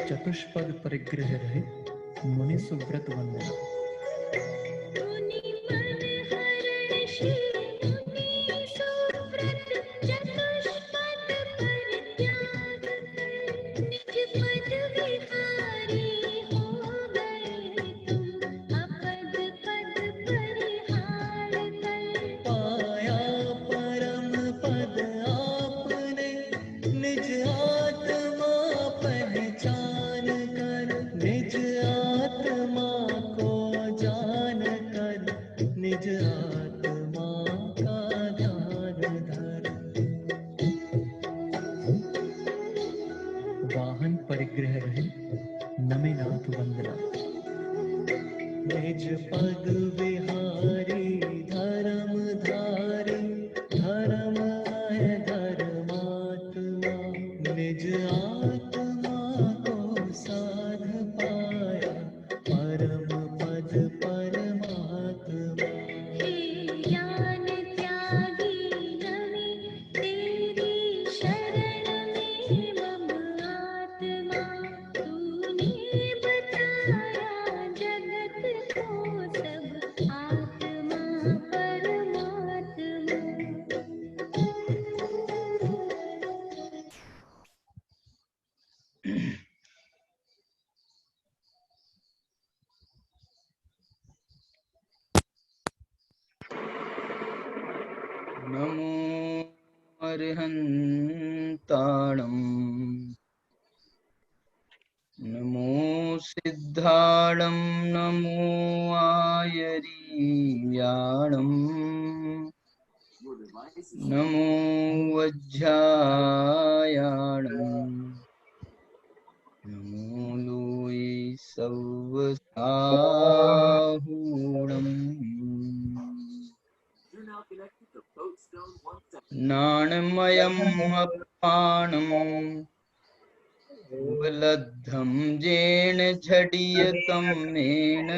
चतुष्पद परिग्रह रहे मुनि सुव्रत वंदना। वाहन परिग्रह रहे नमे नाथ वंदना। निज पद विहारी धर्म धारी धर्म धर्मात्मा निज आत्मा को साध पाया परम पद परमात्मा। हे ज्ञान त्यागी नमी तेरी शरण में मम आत्मा तूने बताया जगत को सब आत्मा परमात्मा। नमो अरिहन्ताणम् नमो सिद्धाणं नमो आयरीयाणम् नमो वज्झायाणम् नमो लोये सव्वसाहूणम् नाणमयम् अपाणम् उपलब्धं जेन झडियकम्मेन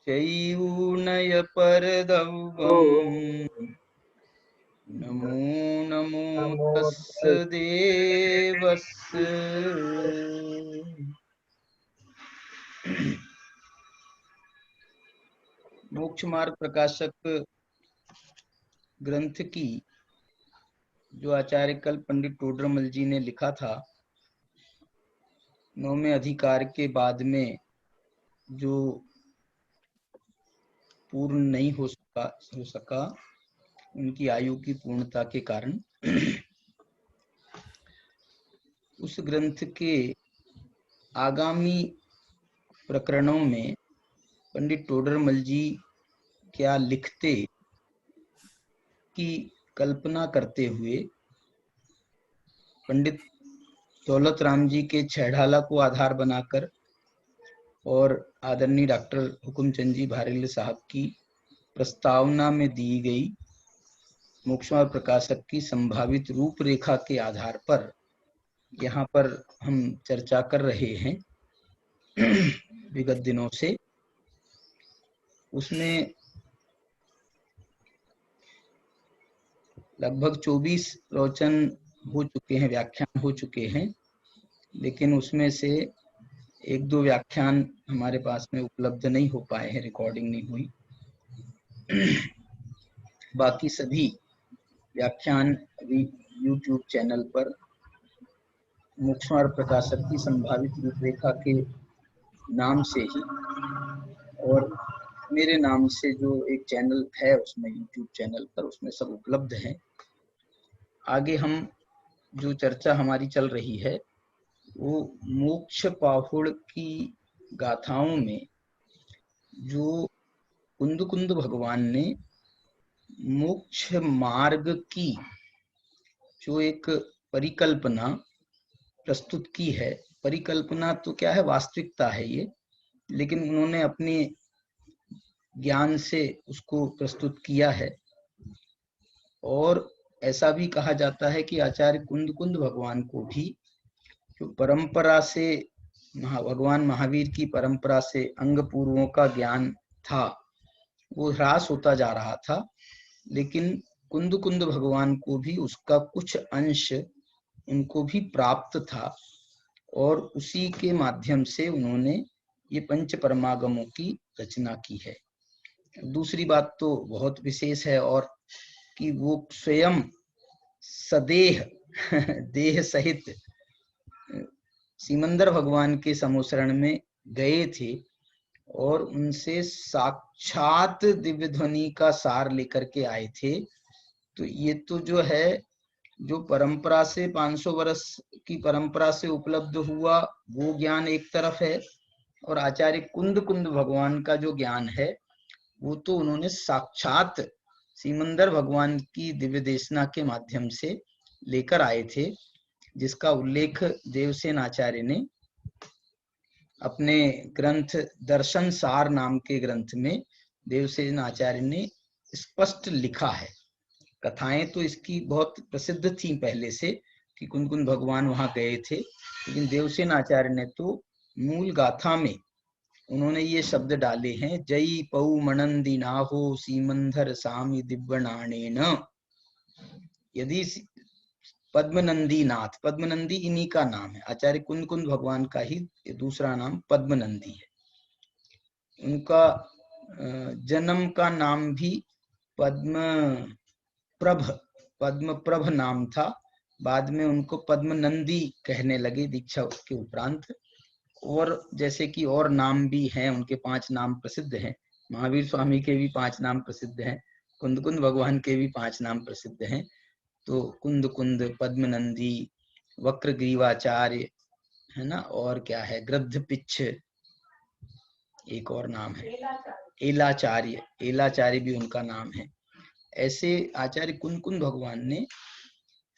चैऊनय परदव्यम् नमो नमो तस्य देवस्य मोक्ष मार्ग प्रकाशक ग्रंथ की जो आचार्य कल पंडित टोडरमल जी ने लिखा था, 9वें अधिकार के बाद में जो पूर्ण नहीं हो सका उनकी आयु की पूर्णता के कारण, उस ग्रंथ के आगामी प्रकरणों में पंडित टोडरमल जी क्या लिखते की कल्पना करते हुए पंडित दौलत राम जी के छेड़ाला को आधार बनाकर और आदरणीय डॉक्टर हुकुमचंद जी भारेल साहब की प्रस्तावना में दी गई मोक्ष मार्ग प्रकाशक की संभावित रूपरेखा के आधार पर यहाँ पर हम चर्चा कर रहे हैं विगत दिनों से। उसमें लगभग 24 प्रवचन हो चुके हैं, व्याख्यान हो चुके हैं, लेकिन उसमें से 1-2 व्याख्यान हमारे पास में उपलब्ध नहीं हो पाए हैं, रिकॉर्डिंग नहीं हुई। बाकी सभी व्याख्यान अभी YouTube चैनल पर मोक्ष मार्ग प्रकाशक की संभावित रूपरेखा के नाम से ही और मेरे नाम से जो एक चैनल है उसमें YouTube चैनल पर उसमें सब उपलब्ध हैं। आगे हम जो चर्चा हमारी चल रही है वो मोक्ष पाहुड़ की गाथाओं में जो कुंद भगवान ने मोक्ष मार्ग की जो एक परिकल्पना प्रस्तुत की है, परिकल्पना तो क्या है, वास्तविकता है ये, लेकिन उन्होंने अपने ज्ञान से उसको प्रस्तुत किया है। और ऐसा भी कहा जाता है कि आचार्य कुंद भगवान को भी जो परंपरा से भगवान महावीर की परंपरा से अंग पूर्वों का ज्ञान था वो ह्रास होता जा रहा था लेकिन कुंद कुंद भगवान को भी उसका कुछ अंश उनको भी प्राप्त था और उसी के माध्यम से उन्होंने ये पंच परमागमों की रचना की है। दूसरी बात तो बहुत विशेष है और कि वो स्वयं सदेह देह सहित सिमंदर भगवान के समोसरण में गए थे और उनसे साक्षात दिव्य ध्वनि का सार लेकर के आए थे। तो ये तो जो है, जो परंपरा से 500 वर्ष की परंपरा से उपलब्ध हुआ वो ज्ञान एक तरफ है, और आचार्य कुंद कुंद भगवान का जो ज्ञान है वो तो उन्होंने साक्षात सिमंदर भगवान की दिव्य देशना के माध्यम से लेकर आए थे, जिसका उल्लेख देवसेन आचार्य ने अपने ग्रंथ दर्शन सार नाम के ग्रंथ में देवसेन आचार्य ने स्पष्ट लिखा है। कथाएं तो इसकी बहुत प्रसिद्ध थी पहले से कि कुंद कुंद भगवान वहां गए थे, लेकिन देवसेन आचार्य ने तो मूल गाथा में उन्होंने ये शब्द डाले हैं, जई पौ मणंदी नाहो सीमंधर सामी दिव्यनाणेन। यदि पद्मनंदी नाथ, पद्मनंदी इन्हीं का नाम है, आचार्य कुंद कुंद भगवान का ही दूसरा नाम पद्मनंदी है। उनका जन्म का नाम भी पद्मप्रभ नाम था, बाद में उनको पद्मनंदी कहने लगे दीक्षा के उपरांत। और जैसे कि और नाम भी हैं उनके, 5 नाम प्रसिद्ध हैं, महावीर स्वामी के भी 5 नाम प्रसिद्ध हैं, कुंद कुंद भगवान के भी 5 नाम प्रसिद्ध हैं। तो कुंद कुंद, पद्मनंदी, वक्रग्रीवाचार्य है ना, और क्या है, गृद्धपिच्छ, एक और नाम है एलाचार्य, एलाचार्य भी उनका नाम है। ऐसे आचार्य कुंद कुंद भगवान ने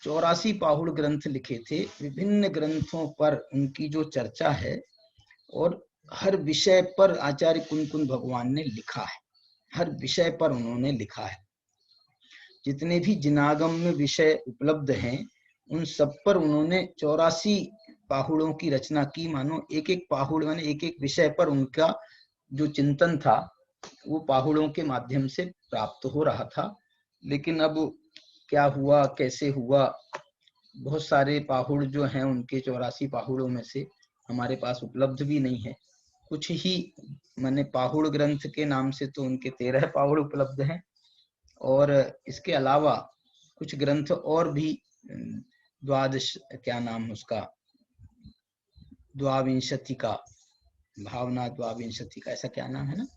84 पाहुड़ ग्रंथ लिखे थे। विभिन्न ग्रंथों पर उनकी जो चर्चा है और हर विषय पर आचार्य कुंद कुंद भगवान ने लिखा है, हर विषय पर उन्होंने लिखा है। जितने भी जिनागम में विषय उपलब्ध हैं उन सब पर उन्होंने 84 पाहुड़ों की रचना की। मानो एक एक पाहुड़ माने एक एक विषय पर उनका जो चिंतन था वो पाहुड़ों के माध्यम से प्राप्त हो रहा था। लेकिन अब क्या हुआ, कैसे हुआ, बहुत सारे पाहुड़ जो हैं उनके 84 पाहुड़ों में से हमारे पास उपलब्ध भी नहीं है। कुछ ही माने पाहुड़ ग्रंथ के नाम से तो उनके 13 पाहुड़ उपलब्ध हैं, और इसके अलावा कुछ ग्रंथ और भी, द्वादश, क्या नाम उसका, द्वाविंशति का, भावना द्वाविंशति का, ऐसा क्या नाम है ना,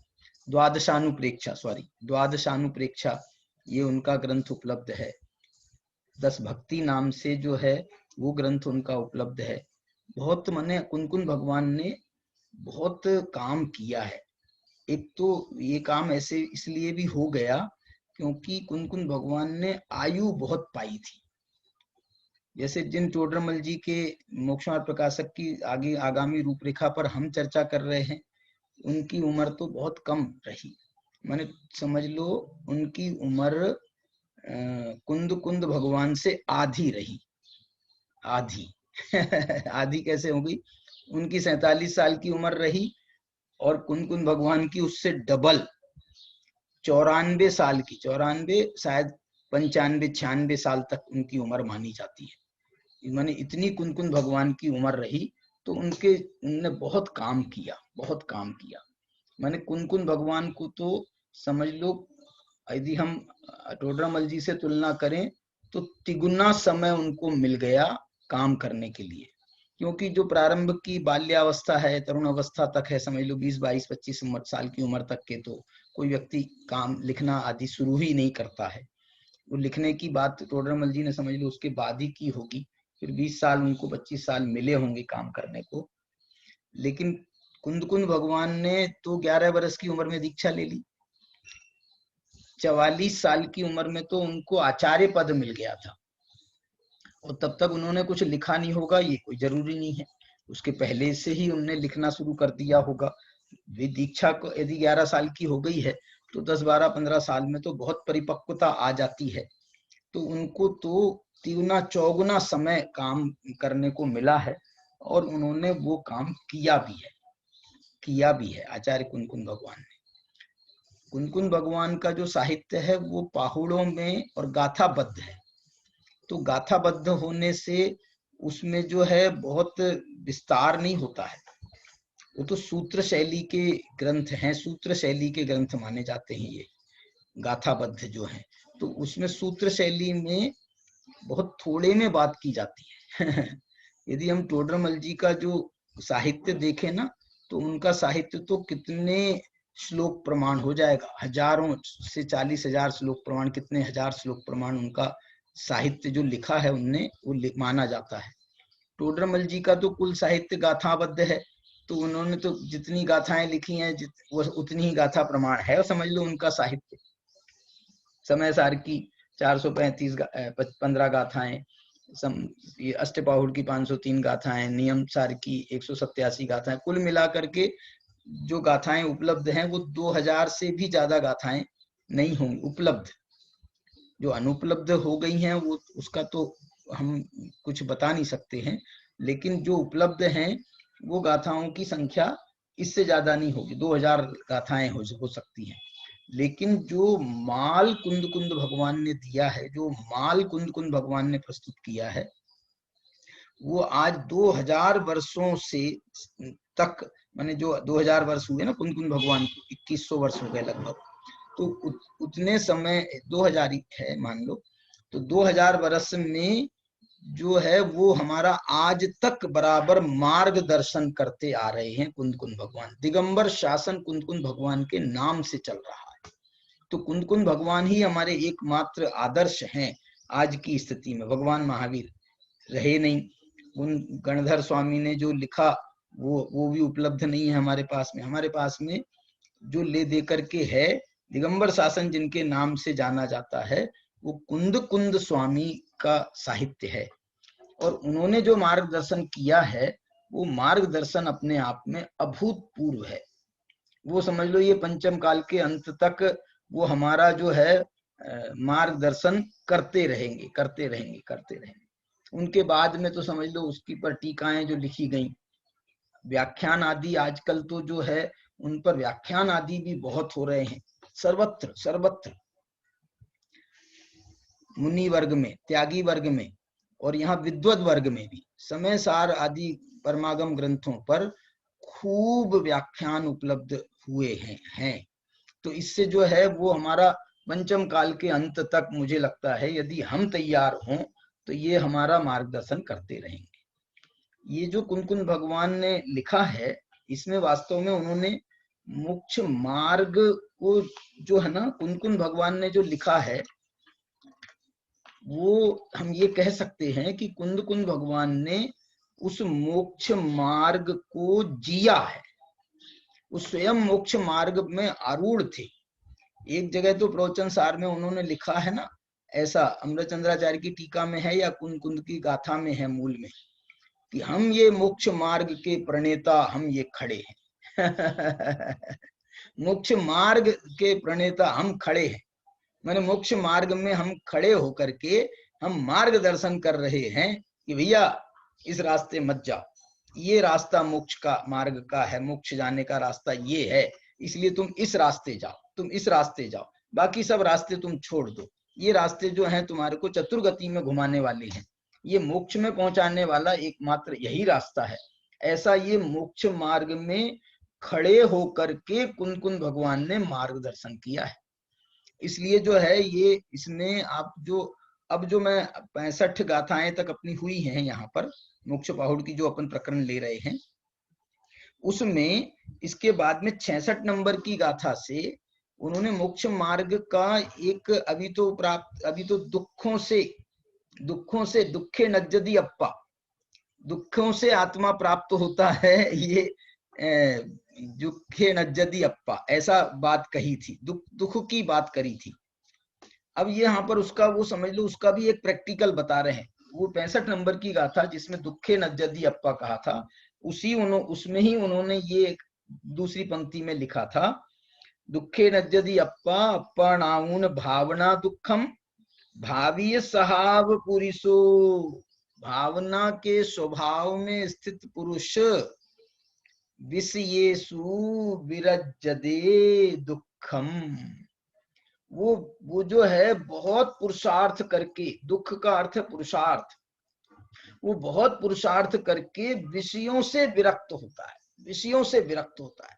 द्वादशानुप्रेक्षा, सॉरी, द्वादशानुप्रेक्षा, ये उनका ग्रंथ उपलब्ध है। 10 भक्ति नाम से जो है वो ग्रंथ उनका उपलब्ध है। बहुत माने कुंद कुंद भगवान ने बहुत काम किया है। एक तो ये काम ऐसे इसलिए भी हो गया क्योंकि कुंद कुंद भगवान ने आयु बहुत पाई थी। जैसे जिन टोडरमल जी के मोक्षमार्ग प्रकाशक की आगे आगामी रूपरेखा पर हम चर्चा कर रहे हैं, उनकी उम्र तो बहुत कम रही। माने समझ लो उनकी उम्र कुंद कुंद भगवान से आधी रही, आधी आधी कैसे हो गई, उनकी 47 साल की उम्र रही और कुंद कुंद भगवान की उससे डबल 94 साल की, 94 शायद 95 96 साल तक उनकी उम्र मानी जाती है। माने इतनी कुंद कुंद भगवान की उम्र रही, तो उनने बहुत काम किया, बहुत काम किया। माने कुंद कुंद भगवान को तो समझ लो, यदि हम टोडरमल जी से तुलना करें तो तिगुना समय उनको मिल गया काम करने के लिए। क्योंकि जो प्रारंभ की बाल्यावस्था है, तरुण अवस्था तक है, समझ लो 20, 22, 25 साल की उम्र तक के तो कोई व्यक्ति काम लिखना आदि शुरू ही नहीं करता है। वो लिखने की बात टोडरमल जी ने समझ लो उसके बाद ही की होगी, फिर 20 साल उनको 25 साल मिले होंगे काम करने को। लेकिन कुंद कुंद भगवान ने तो 11 वर्ष की उम्र में दीक्षा ले ली। 44 साल की उम्र में तो उनको आचार्य पद मिल गया था, और तब तक उन्होंने कुछ लिखा नहीं होगा ये कोई जरूरी नहीं है, उसके पहले से ही उन्होंने लिखना शुरू कर दिया होगा। वे दीक्षा को यदि 11 साल की हो गई है तो 10, 12, 15 साल में तो बहुत परिपक्वता आ जाती है। तो उनको तो तिगुना चौगुना समय काम करने को मिला है, और उन्होंने वो काम किया भी है आचार्य कुंद कुंद भगवान ने। कुनकुन भगवान का जो साहित्य है वो पाहुड़ों में और गाथाबद्ध है। तो गाथाबद्ध होने से उसमें जो है बहुत विस्तार नहीं होता है। वो तो सूत्र शैली के ग्रंथ हैं, सूत्र शैली के ग्रंथ माने जाते हैं ये गाथाबद्ध जो है। तो उसमें सूत्र शैली में बहुत थोड़े में बात की जाती है। यदि हम टोडरमल जी का जो साहित्य देखें ना, तो उनका साहित्य तो कितने श्लोक प्रमाण हो जाएगा, हजारों से 40,000 श्लोक प्रमाण, कितने हजार श्लोक प्रमाण उनका साहित्य जो लिखा है उनने वो माना जाता है। टोडरमल जी का तो कुल साहित्य गाथाबद्ध है, तो उन्होंने तो जितनी गाथाएं लिखी हैं वो उतनी ही गाथा प्रमाण है, और समझ लो उनका साहित्य। समय सार की 435 15 गाथाएं, अष्टपाहुड़ की 503 गाथाएं, नियम सार की 187 गाथाएं, कुल मिलाकर के जो गाथाएं उपलब्ध हैं वो 2000 से भी ज्यादा गाथाएं नहीं होंगी उपलब्ध। जो अनुपलब्ध हो गई हैं वो उसका तो हम कुछ बता नहीं सकते हैं, लेकिन जो उपलब्ध हैं वो गाथाओं की संख्या इससे ज्यादा नहीं होगी, 2000 गाथाएं हो सकती हैं। लेकिन जो माल कुंद कुंद भगवान ने दिया है, जो माल कुंद कुंद भगवान ने प्रस्तुत किया है, वो आज 2000 वर्षों से तक, माने जो 2000 वर्ष हुए ना कुंद कुंद भगवान को, 2100 वर्ष हो गए लगभग, तो उतने समय 2000 ही है मान लो, तो 2000 वर्ष में जो है वो हमारा आज तक बराबर मार्गदर्शन करते आ रहे हैं कुंद कुंद भगवान। दिगंबर शासन कुंद कुंद भगवान के नाम से चल रहा है। तो कुंद कुंद भगवान ही हमारे एकमात्र आदर्श हैं आज की स्थिति में। भगवान महावीर रहे नहीं, उन गणधर स्वामी ने जो लिखा वो भी उपलब्ध नहीं है हमारे पास में। हमारे पास में जो ले दे करके है, दिगंबर शासन जिनके नाम से जाना जाता है, वो कुंद कुंद स्वामी का साहित्य है। और उन्होंने जो मार्गदर्शन किया है वो मार्गदर्शन अपने आप में अभूतपूर्व है। वो समझ लो ये पंचम काल के अंत तक वो हमारा जो है मार्गदर्शन करते रहेंगे, करते रहेंगे, करते रहेंगे। उनके बाद में तो समझ लो उसकी पर टीकाएं जो लिखी गई, व्याख्यान आदि, आजकल तो जो है उन पर व्याख्यान आदि भी बहुत हो रहे हैं, सर्वत्र सर्वत्र, मुनि वर्ग में, त्यागी वर्ग में, और यहाँ विद्वत वर्ग में भी समय सार आदि परमागम ग्रंथों पर खूब व्याख्यान उपलब्ध हुए हैं। तो इससे जो है वो हमारा पंचम काल के अंत तक मुझे लगता है यदि हम तैयार हों तो ये हमारा मार्गदर्शन करते रहेंगे। ये जो कुनकुन भगवान ने लिखा है, इसमें वास्तव में उन्होंने मोक्ष मार्ग को जो है ना, कुनकुन भगवान ने जो लिखा है वो हम ये कह सकते हैं कि कुंद कुंद भगवान ने उस मोक्ष मार्ग को जिया है। उस स्वयं मोक्ष मार्ग में आरूढ़ थे। एक जगह तो प्रवचन सार में उन्होंने लिखा है ना, ऐसा अमृतचंद्राचार्य की टीका में है या कुंद कुंद की गाथा में है मूल में, कि हम ये मोक्ष मार्ग के प्रणेता, हम ये खड़े हैं। मोक्ष मार्ग के प्रणेता हम खड़े हैं, मैंने मोक्ष मार्ग में हम खड़े होकर के हम मार्गदर्शन कर रहे हैं कि भैया इस रास्ते मत जाओ, ये रास्ता मोक्ष का मार्ग का है, मोक्ष जाने का रास्ता ये है, इसलिए तुम इस रास्ते जाओ, तुम इस रास्ते जाओ, बाकी सब रास्ते तुम छोड़ दो। ये रास्ते जो हैं तुम्हारे को चतुर्गति में घुमाने वाले हैं, ये मोक्ष में पहुंचाने वाला एकमात्र यही रास्ता है। ऐसा ये मोक्ष मार्ग में खड़े होकर के कुंद कुंद भगवान ने मार्गदर्शन किया है। इसलिए जो है ये इसमें आप जो अब जो मैं 65 गाथाएं तक अपनी हुई हैं यहाँ पर मोक्ष पाहुड़ की जो अपन प्रकरण ले रहे हैं, उसमें इसके बाद में 66 नंबर की गाथा से उन्होंने मोक्ष मार्ग का एक अभी तो दुखों से दुखे नज्जदी अप्पा, दुखों से आत्मा प्राप्त होता है, ये दुखे नज्जदी अप्पा, ऐसा बात कही थी, दुख की बात करी थी। अब ये यहाँ पर उसका वो समझ लो उसका भी एक प्रैक्टिकल बता रहे हैं। वो 65 नंबर की गाथा जिसमें दुखे नज्जदी अप्पा कहा था, उसमें ही उन्होंने ये दूसरी पंक्ति में लिखा था, दुखे नज्जदी अप्पा अप्पणाउन भावना दुखम भावीय सहाव पुरुषो, भावना के स्वभाव में स्थित पुरुष विषयेषु विरज्जते दुखम, वो जो है बहुत पुरुषार्थ करके, दुख का अर्थ है पुरुषार्थ, वो बहुत पुरुषार्थ करके विषयों से विरक्त होता है, विषयों से विरक्त होता है,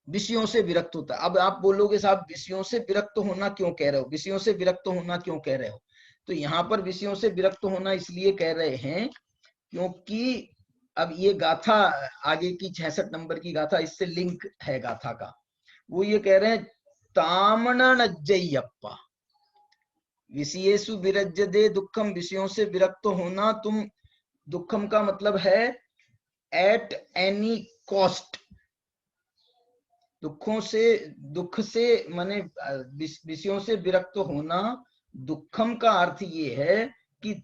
विषयों से विरक्त होता है। अब आप बोलोगे साहब विषयों से विरक्त होना क्यों कह रहे हो, विषयों से विरक्त होना क्यों कह रहे हो? तो यहाँ पर विषयों से विरक्त होना इसलिए कह रहे हैं क्योंकि अब ये गाथा आगे की 66 नंबर की गाथा इससे लिंक है गाथा का। वो ये कह रहे हैं तामणज्जय्यप्पा विषयेषु विरज्यते दुखम, विषयों से विरक्त होना तुम, दुखम का मतलब है एट एनी कॉस्ट, दुखों से, दुख से माने विषयों से विरक्त होना। दुखम का अर्थ ये है कि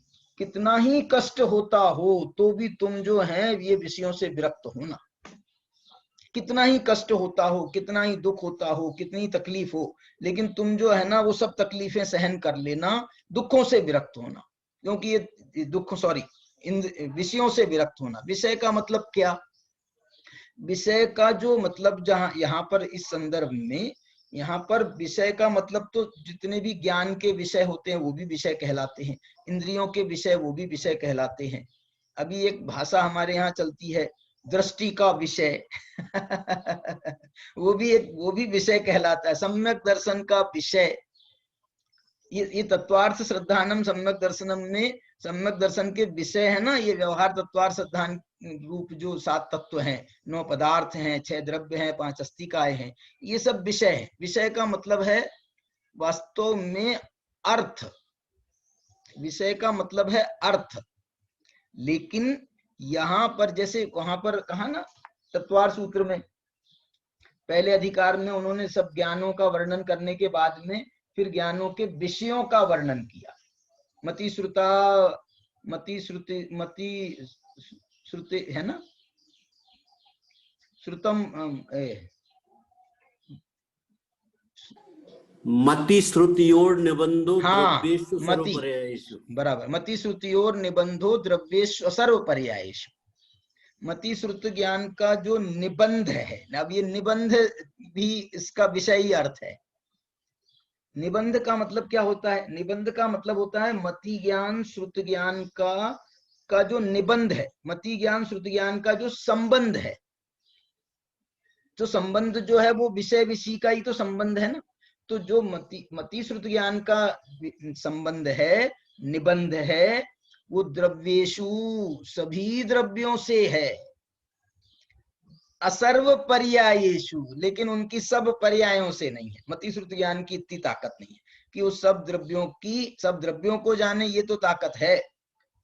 कितना ही कष्ट होता हो तो भी तुम जो है ये विषयों से विरक्त होना, कितना ही कष्ट होता हो, कितना ही दुख होता हो, कितनी तकलीफ हो, लेकिन तुम जो है ना वो सब तकलीफें सहन कर लेना, दुखों से विरक्त होना। क्योंकि ये दुख, सॉरी, इन विषयों से विरक्त होना। विषय का मतलब क्या? विषय का जो मतलब जहां यहाँ पर इस संदर्भ में, यहाँ पर विषय का मतलब तो जितने भी ज्ञान के विषय होते हैं वो भी विषय कहलाते हैं, इंद्रियों के विषय वो भी विषय कहलाते हैं। अभी एक भाषा हमारे यहाँ चलती है दृष्टि का विषय वो भी विषय कहलाता है, सम्यक दर्शन का विषय। ये तत्वार्थ श्रद्धानम सम्यक दर्शनम में सम्यक दर्शन के विषय है ना, ये व्यवहार तत्वार्थ श्रद्धान रूप जो 7 तत्व हैं, 9 पदार्थ हैं, 6 द्रव्य हैं, 5 अस्तिकाएं हैं, ये सब विषय है। विषय का मतलब है वास्तव में अर्थ, विषय का मतलब है अर्थ। लेकिन यहाँ पर जैसे वहां पर कहा ना तत्वार्थ सूत्र में, पहले अधिकार में उन्होंने सब ज्ञानों का वर्णन करने के बाद में फिर ज्ञानों के विषयों का वर्णन किया। मति श्रुता, मति श्रुति है ना, श्रुतम मति श्रुतियोर निबंधो हाँ, द्रव्येषु मति सर्वपर्यायेषु, बराबर, मति श्रुतियोर निबंधो द्रव्येषु सर्वपर्यायेषु। मति श्रुत ज्ञान का जो निबंध है, अब ये निबंध भी इसका विषय ही अर्थ है। निबंध का मतलब क्या होता है? निबंध का मतलब होता है मति ज्ञान श्रुत ज्ञान का जो निबंध है, मति ज्ञान श्रुत ज्ञान का जो संबंध है, जो संबंध जो है वो विषय विषय का ही तो संबंध है ना। तो जो मति श्रुत ज्ञान का संबंध है, निबंध है, वो द्रव्येषु सभी द्रव्यों से है, असर्व पर्यायेषु, लेकिन उनकी सब पर्यायों से नहीं है। मति श्रुत ज्ञान की इतनी ताकत नहीं है कि वो सब द्रव्यों को जाने, ये तो ताकत है।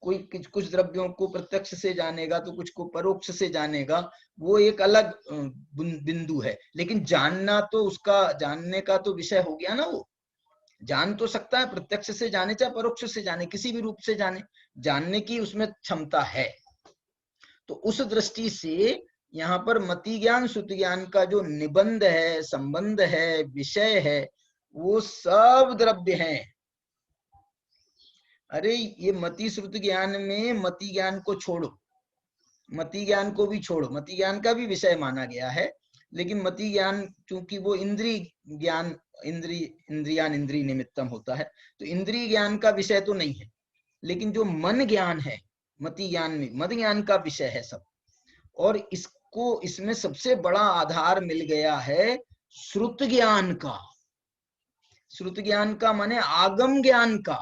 कोई कुछ द्रव्यों को प्रत्यक्ष से जानेगा तो कुछ को परोक्ष से जानेगा, वो एक अलग बिंदु है। लेकिन जानना तो उसका, जानने का तो विषय हो गया ना, वो जान तो सकता है, प्रत्यक्ष से जाने चाहे परोक्ष से जाने, किसी भी रूप से जाने, जानने की उसमें क्षमता है। तो उस दृष्टि से यहाँ पर मति ज्ञान श्रुत ज्ञान का जो निबंध है, संबंध है, विषय है, वो सब द्रव्य हैं। अरे ये मति श्रुत ज्ञान में मति ज्ञान को छोड़ो, मति ज्ञान को भी छोड़ो, मति ज्ञान का भी विषय माना गया है, लेकिन मति ज्ञान चूंकि वो इंद्रिय ज्ञान, इंद्रियान इंद्रिय निमित्तम होता है, तो इंद्रिय ज्ञान का विषय तो नहीं है। लेकिन जो मन ज्ञान है, मति ज्ञान में मन ज्ञान का विषय है सब। और इसको, इसमें सबसे बड़ा आधार मिल गया है श्रुत ज्ञान का। श्रुत ज्ञान का माने आगम ज्ञान का,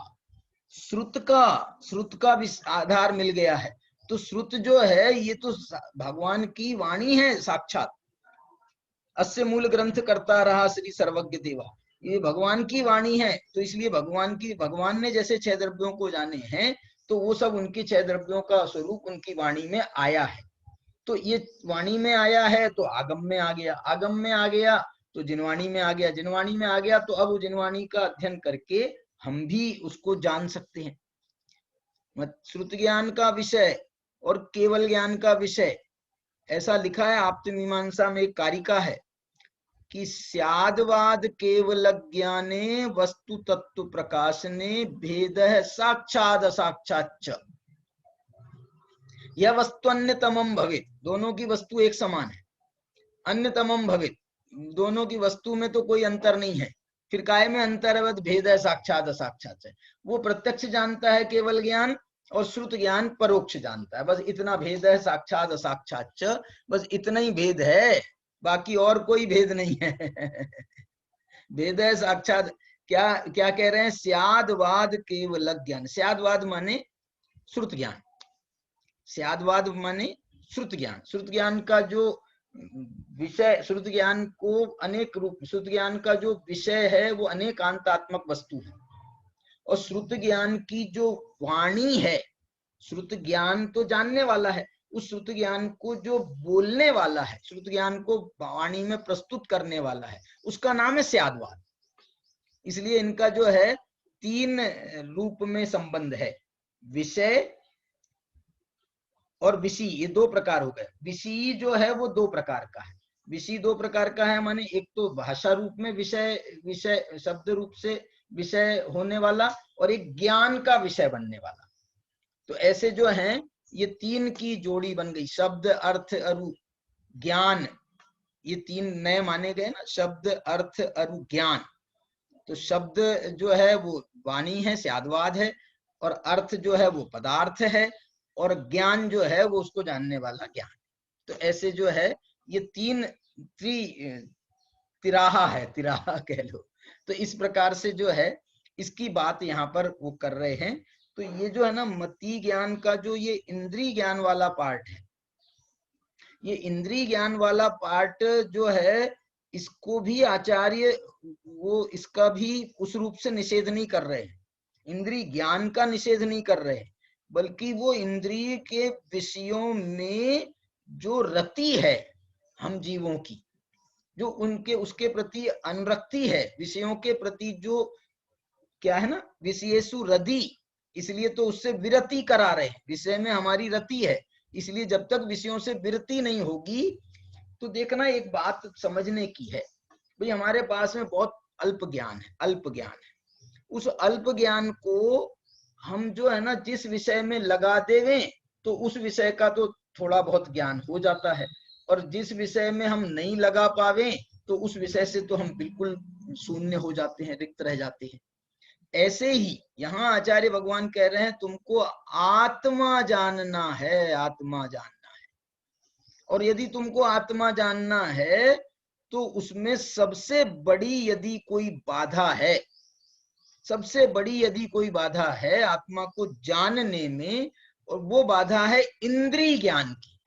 श्रुत का आधार मिल गया है। तो श्रुत जो है ये तो भगवान की वाणी है साक्षात। अस्य मूल ग्रंथ करता रहा श्री सर्वज्ञ देवा, ये भगवान की वाणी है। तो इसलिए भगवान ने जैसे 6 द्रव्यों को जाने हैं, तो वो सब उनके 6 द्रव्यों का स्वरूप उनकी वाणी में आया है। तो ये वाणी में आया है तो आगम में आ गया, आगम में आ गया तो जिनवाणी में आ गया, जिनवाणी में आ गया तो अब जिनवाणी का अध्ययन करके हम भी उसको जान सकते हैं। श्रुत ज्ञान का विषय और केवल ज्ञान का विषय, ऐसा लिखा है आप्त मीमांसा में, एक कारिका है कि स्यादवाद केवल ज्ञाने वस्तु तत्व प्रकाशने भेद साक्षाद साक्षाच्च, यह वस्तु अन्यतमम भवेत, दोनों की वस्तु एक समान है। अन्यतमम भवेत दोनों की वस्तु में तो कोई अंतर नहीं है, फिर काय में अंतर है? भेद है साक्षात असाक्षात है। वो प्रत्यक्ष जानता है केवल ज्ञान, और श्रुत ज्ञान परोक्ष जानता है। बस इतना भेद है, साक्षात असाक्षात, बस इतना ही भेद है, बाकी और कोई भेद नहीं है। भेद है साक्षात। क्या क्या कह रहे हैं? स्यादवाद केवल ज्ञान। स्यादवाद माने श्रुत ज्ञान, स्यादवाद माने श्रुत ज्ञान। श्रुत ज्ञान का जो विषय, श्रुत ज्ञान को अनेक रूप, श्रुत ज्ञान का जो विषय है वो अनेकांतात्मक वस्तु है। और श्रुत ज्ञान की जो वाणी है, श्रुत ज्ञान तो जानने वाला है, उस श्रुत ज्ञान को जो बोलने वाला है, श्रुत ज्ञान को वाणी में प्रस्तुत करने वाला है, उसका नाम है स्यादवाद। इसलिए इनका जो है 3 रूप में संबंध है, विषय और विषी, ये 2 प्रकार हो गए। विषी जो है वो 2 प्रकार का है। विषी 2 प्रकार का है, माने एक तो भाषा रूप में विषय, विषय शब्द रूप से विषय होने वाला, और एक ज्ञान का विषय बनने वाला। तो ऐसे जो हैं ये 3 की जोड़ी बन गई, शब्द अर्थ अरु ज्ञान। ये 3 नए माने गए ना, शब्द अर्थ अरु ज्ञान। तो शब्द जो है वो वाणी है, स्यादवाद है, और अर्थ जो है वो पदार्थ है, और ज्ञान जो है वो उसको जानने वाला ज्ञान। तो ऐसे जो है ये 3 तिराहा है, तिराहा कह लो। तो इस प्रकार से जो है इसकी बात यहाँ पर वो कर रहे हैं। तो ये जो है ना मति ज्ञान का जो ये इंद्रिय ज्ञान वाला पार्ट है, ये इंद्रिय ज्ञान वाला पार्ट जो है, इसको भी आचार्य वो इसका भी उस रूप से निषेध नहीं कर रहे हैं, इंद्रिय ज्ञान का निषेध नहीं कर रहे हैं, बल्कि वो इंद्रिय के विषयों में जो रति है हम जीवों की, जो उनके उसके प्रति अनुरक्ति है, विषयों के प्रति जो क्या है ना, विषयेषु रति, इसलिए तो उससे विरति करा रहे हैं। विषय में हमारी रति है, इसलिए जब तक विषयों से विरति नहीं होगी, तो देखना एक बात समझने की है भाई, हमारे पास में बहुत अल्प ज्ञान है, अल्प ज्ञान है। उस अल्प ज्ञान को हम जो है ना जिस विषय में लगा देवें, तो उस विषय का तो थोड़ा बहुत ज्ञान हो जाता है, और जिस विषय में हम नहीं लगा पावे, तो उस विषय से तो हम बिल्कुल शून्य हो जाते हैं, रिक्त रह जाते हैं। ऐसे ही यहाँ आचार्य भगवान कह रहे हैं तुमको आत्मा जानना है, आत्मा जानना है। और यदि तुमको आत्मा जानना है, तो उसमें सबसे बड़ी यदि कोई बाधा है, सबसे बड़ी यदि कोई बाधा है आत्मा को जानने में, और वो बाधा है इंद्रिय ज्ञान की।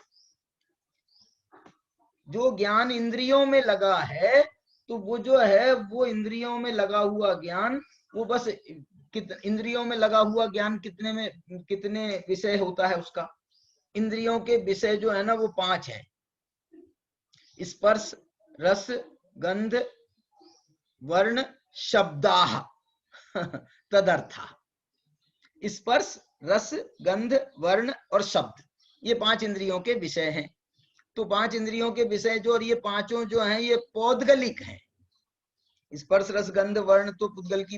जो ज्ञान इंद्रियों में लगा है, तो वो जो है वो इंद्रियों में लगा हुआ ज्ञान, वो बस इंद्रियों में लगा हुआ ज्ञान कितने में, कितने विषय होता है उसका? इंद्रियों के विषय जो है ना वो 5 है, स्पर्श रस गंध वर्ण शब्दाह तदर्था। स्पर्श रस गंध वर्ण और शब्द, ये 5 इंद्रियों के विषय हैं। तो 5 इंद्रियों के विषय जो, और ये पांचों जो हैं ये पौद्गलिक हैं। स्पर्श रस गंध वर्ण तो पुद्गल की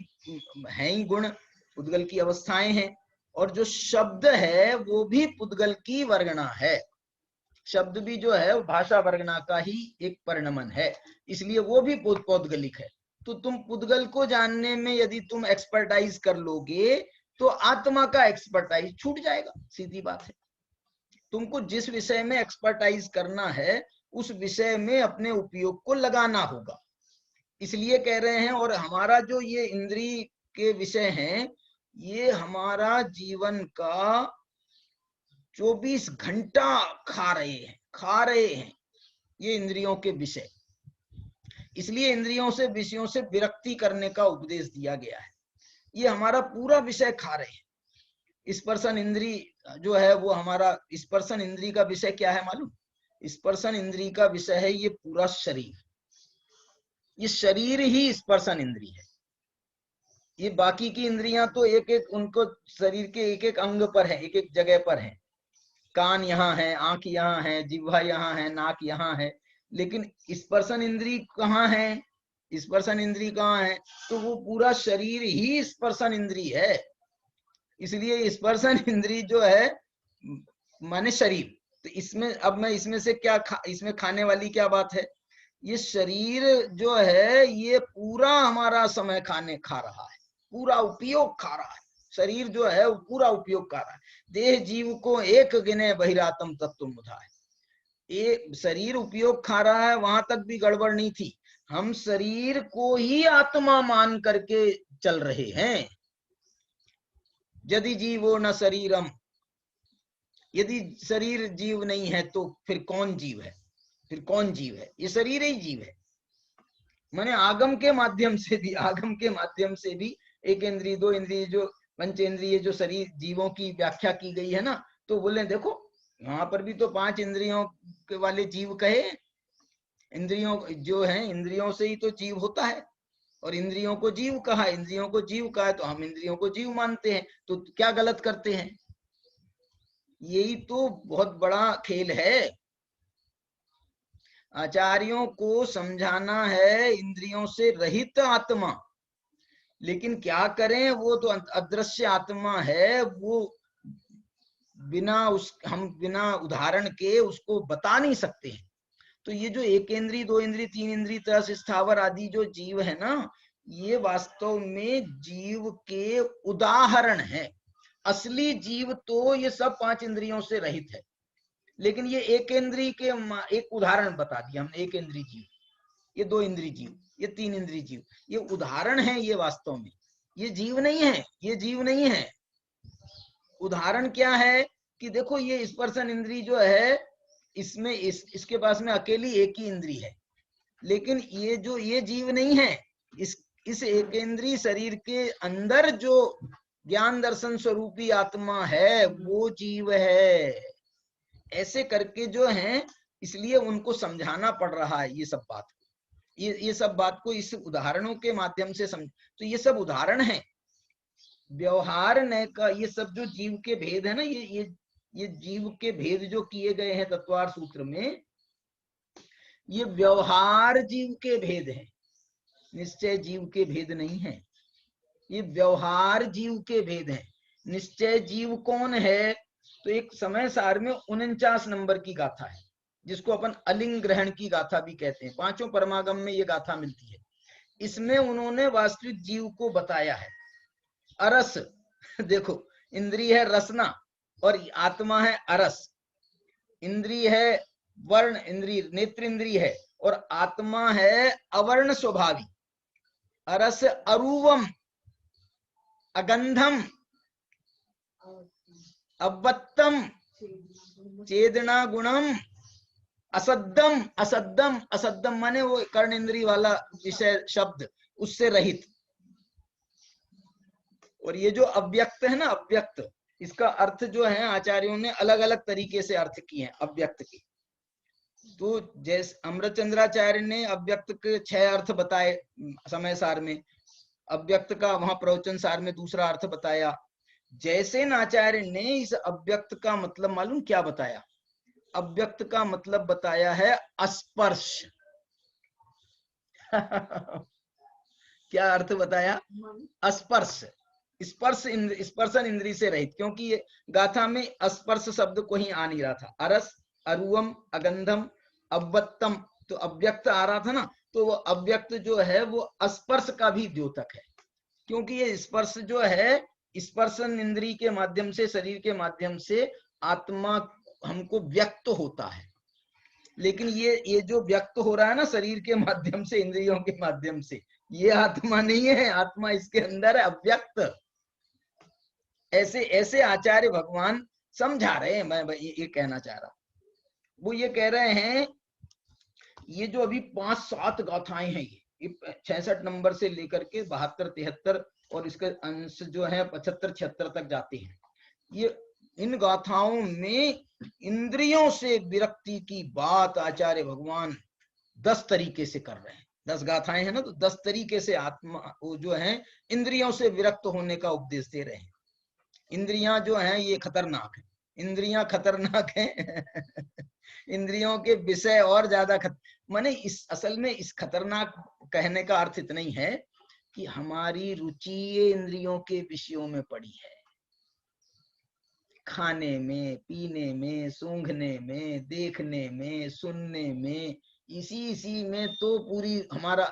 है ही गुण, पुद्गल की अवस्थाएं हैं, और जो शब्द है वो भी पुद्गल की वर्गणा है। शब्द भी जो है भाषा वर्गणा का ही एक परिणमन है, इसलिए वो भी पौद्गलिक है। तो तुम पुद्गल को जानने में यदि तुम एक्सपर्टाइज कर लोगे, तो आत्मा का एक्सपर्टाइज छूट जाएगा, सीधी बात है। तुमको जिस विषय में एक्सपर्टाइज करना है, उस विषय में अपने उपयोग को लगाना होगा। इसलिए कह रहे हैं, और हमारा जो ये इंद्रिय के विषय हैं, ये हमारा जीवन का 24 घंटा खा रहे हैं ये इंद्रियों के विषय। इसलिए इंद्रियों से विषयों से विरक्ति करने का उपदेश दिया गया है। ये हमारा पूरा विषय खा रहे हैं। स्पर्शन इंद्रिय जो है वो हमारा, स्पर्शन इंद्रिय का विषय क्या है मालूम? स्पर्शन इंद्रिय का विषय है ये पूरा शरीर। ये शरीर ही स्पर्शन इंद्रिय है। ये बाकी की इंद्रियां तो एक एक उनको शरीर के एक एक अंग पर है, एक एक जगह पर है। कान यहाँ है, आंख यहाँ है, जिह्वा यहाँ है, नाक यहाँ है, लेकिन स्पर्शन इंद्रिय कहाँ है? स्पर्शन इंद्रिय कहाँ है? तो वो पूरा शरीर ही स्पर्शन इंद्रिय है। इसलिए स्पर्शन इंद्रिय जो है माने शरीर। तो इसमें अब मैं इसमें से क्या इसमें खाने वाली क्या बात है? ये शरीर जो है ये पूरा हमारा समय खा रहा है, पूरा उपयोग खा रहा है। शरीर जो है वो पूरा उपयोग कर रहा है। देह जीव को एक गिने बहिरातम तत्व मुधा है। ये शरीर उपयोग खा रहा है, वहां तक भी गड़बड़ नहीं थी। हम शरीर को ही आत्मा मान करके चल रहे हैं। यदि जीवो न शरीरम, यदि शरीर जीव नहीं है तो फिर कौन जीव है? फिर कौन जीव है? ये शरीर ही जीव है। माने आगम के माध्यम से भी एक इंद्रिय, दो इंद्रिय, जो पंचेंद्रिय जो शरीर जीवों की व्याख्या की गई है ना, तो बोले देखो वहां पर भी तो 5 इंद्रियों के वाले जीव कहे। इंद्रियों जो है, इंद्रियों से ही तो जीव होता है, और इंद्रियों को जीव कहा। इंद्रियों को जीव कहा तो हम इंद्रियों को जीव मानते हैं, तो क्या गलत करते हैं? यही तो बहुत बड़ा खेल है। आचार्यों को समझाना है इंद्रियों से रहित आत्मा, लेकिन क्या करें, वो तो अदृश्य आत्मा है, वो हम बिना उदाहरण के उसको बता नहीं सकते हैं। तो ये जो एक इंद्री, दो इंद्री, तीन इंद्री, तरस, स्थावर आदि जो जीव है ना, ये वास्तव में जीव के उदाहरण है। असली जीव तो ये सब 5 इंद्रियों से रहित है, लेकिन ये एक इंद्री के एक उदाहरण बता दिया हमने। एक इंद्री जीव, ये 2 इंद्री जीव, ये 3 इंद्री जीव, ये उदाहरण है। ये वास्तव में ये जीव नहीं है, ये जीव नहीं है। उदाहरण क्या है कि देखो ये स्पर्शन इंद्री जो है, इसमें इसके पास में अकेली एक ही इंद्री है, लेकिन ये जीव नहीं है। इस एक इंद्री शरीर के अंदर जो ज्ञान दर्शन स्वरूपी आत्मा है वो जीव है। ऐसे करके जो है, इसलिए उनको समझाना पड़ रहा है ये सब बात। ये सब बात को इस उदाहरणों के माध्यम से समझ। तो ये सब उदाहरण है। व्यवहार न का ये सब जो जीव के भेद है ना, ये जीव के भेद जो किए गए हैं तत्वार सूत्र में, ये व्यवहार जीव के भेद है, निश्चय जीव के भेद नहीं है। ये व्यवहार जीव के भेद है। निश्चय जीव कौन है? तो एक समय सार में 49 नंबर की गाथा है, जिसको अपन अलिंग ग्रहण की गाथा भी कहते हैं। 5 परमागम में ये गाथा मिलती है। इसमें उन्होंने वास्तविक जीव को बताया है। अरस देखो, इंद्रिय है रसना और आत्मा है अरस। इंद्रिय है वर्ण, इंद्रिय नेत्र इंद्रिय है, और आत्मा है अवर्ण स्वभावी। अरस अरूवम, अगंधम, अवत्तम, चेदना गुणम, असद्दम। असद्दम, असद्दम माने वो कर्ण इंद्रिय वाला विषय शब्द, उससे रहित। और ये जो अव्यक्त है ना, अव्यक्त, इसका अर्थ जो है आचार्यों ने अलग अलग तरीके से अर्थ किए हैं अव्यक्त के। तो जैसे अमृतचंद्राचार्य ने अव्यक्त के 6 अर्थ बताए समय सार में, अव्यक्त का वहां प्रवचन सार में दूसरा अर्थ बताया। जैसे आचार्य ने इस अव्यक्त का मतलब मालूम क्या बताया? अव्यक्त का मतलब बताया है अस्पर्श। क्या अर्थ बताया? अस्पर्श। स्पर्शन इंद्री से रहित, क्योंकि ये गाथा में अस्पर्श शब्द को ही आ नहीं रहा था। अरस, अरुवम, अगंधम, अव्वत्तम, तो अव्यक्त आ रहा था ना, तो वो अव्यक्त जो है वो अस्पर्श का भी द्योतक है, क्योंकि ये स्पर्श जो है, स्पर्शन इंद्री के माध्यम से, शरीर के माध्यम से आत्मा हमको व्यक्त होता है। लेकिन ये जो व्यक्त हो रहा है ना शरीर के माध्यम से, इंद्रियों के माध्यम से, ये आत्मा नहीं है। आत्मा इसके अंदर है, अव्यक्त। ऐसे ऐसे आचार्य भगवान समझा रहे हैं। मैं ये कहना चाह रहा, वो ये कह रहे हैं, ये जो अभी 5-7 गाथाएं हैं, ये 66 नंबर से लेकर के 72, 73 और इसके अंश जो है 75, 76 तक जाते हैं। ये इन गाथाओं में इंद्रियों से विरक्ति की बात आचार्य भगवान 10 तरीके से कर रहे हैं। 10 गाथाएं हैं ना, तो 10 तरीके से आत्मा वो जो है इंद्रियों से विरक्त होने का उपदेश दे रहे हैं। इंद्रियां जो हैं ये खतरनाक है, इंद्रियां खतरनाक हैं। इंद्रियों के विषय और ज्यादा माने इस असल में इस खतरनाक कहने का अर्थ इतना ही है कि हमारी रुचि ये इंद्रियों के विषयों में पड़ी है। खाने में, पीने में, सूंघने में, देखने में, सुनने में, इसी में तो पूरी हमारा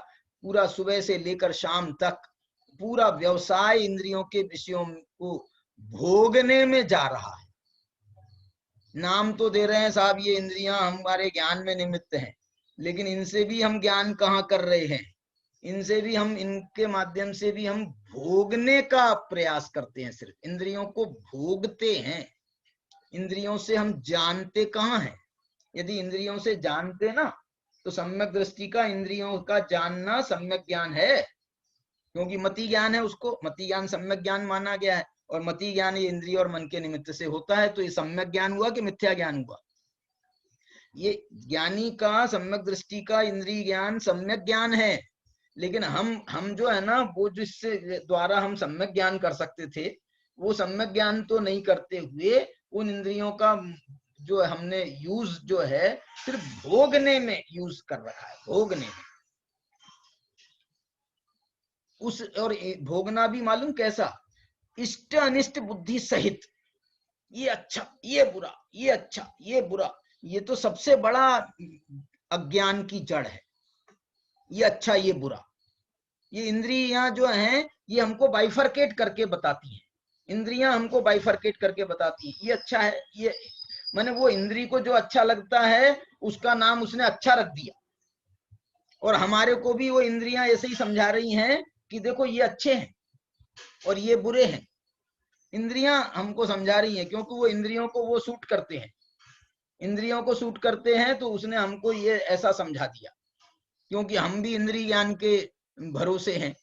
पूरा सुबह से लेकर शाम तक पूरा व्यवसाय इंद्रियों के विषयों को भोगने में जा रहा है। नाम तो दे रहे हैं साहब ये इंद्रियां हमारे ज्ञान में निमित्त हैं, लेकिन इनसे भी हम ज्ञान कहाँ कर रहे हैं? इनसे भी हम, इनके माध्यम से भी हम भोगने का प्रयास करते हैं, सिर्फ इंद्रियों को भोगते हैं। इंद्रियों से हम जानते कहाँ हैं? यदि इंद्रियों से जानते ना तो सम्यक दृष्टि का इंद्रियों का जानना सम्यक ज्ञान है, क्योंकि मति ज्ञान है, उसको मति ज्ञान सम्यक ज्ञान माना गया है, और मति ज्ञान ये इंद्रिय और मन के निमित्त से होता है। तो ये सम्यक ज्ञान हुआ कि मिथ्या ज्ञान हुआ? ये ज्ञानी का सम्यक दृष्टि का इंद्रिय ज्ञान सम्यक ज्ञान है, लेकिन हम जो है ना, वो जिससे द्वारा हम सम्यक ज्ञान कर सकते थे, वो सम्यक ज्ञान तो नहीं करते हुए उन इंद्रियों का जो हमने यूज जो है सिर्फ भोगने में यूज कर रखा है, भोगने में। उस और भोगना भी मालूम कैसा? इष्ट अनिष्ट बुद्धि सहित। ये अच्छा, ये बुरा, ये अच्छा, ये बुरा, ये तो सबसे बड़ा अज्ञान की जड़ है। ये अच्छा, ये बुरा, ये इंद्रियां जो हैं ये हमको बाइफरकेट करके बताती हैं। इंद्रियां हमको बाइफरकेट करके बताती हैं, ये अच्छा है, ये माने वो इंद्री को जो अच्छा लगता है उसका नाम उसने अच्छा रख दिया, और हमारे को भी वो इंद्रियां ऐसे ही समझा रही हैं कि देखो ये अच्छे हैं और ये बुरे हैं। इंद्रियां हमको समझा रही हैं, क्योंकि वो इंद्रियों को वो सूट करते हैं, इंद्रियों को सूट करते हैं, तो उसने हमको ये ऐसा समझा दिया। क्योंकि हम भी इंद्रिय ज्ञान के भरोसे हैं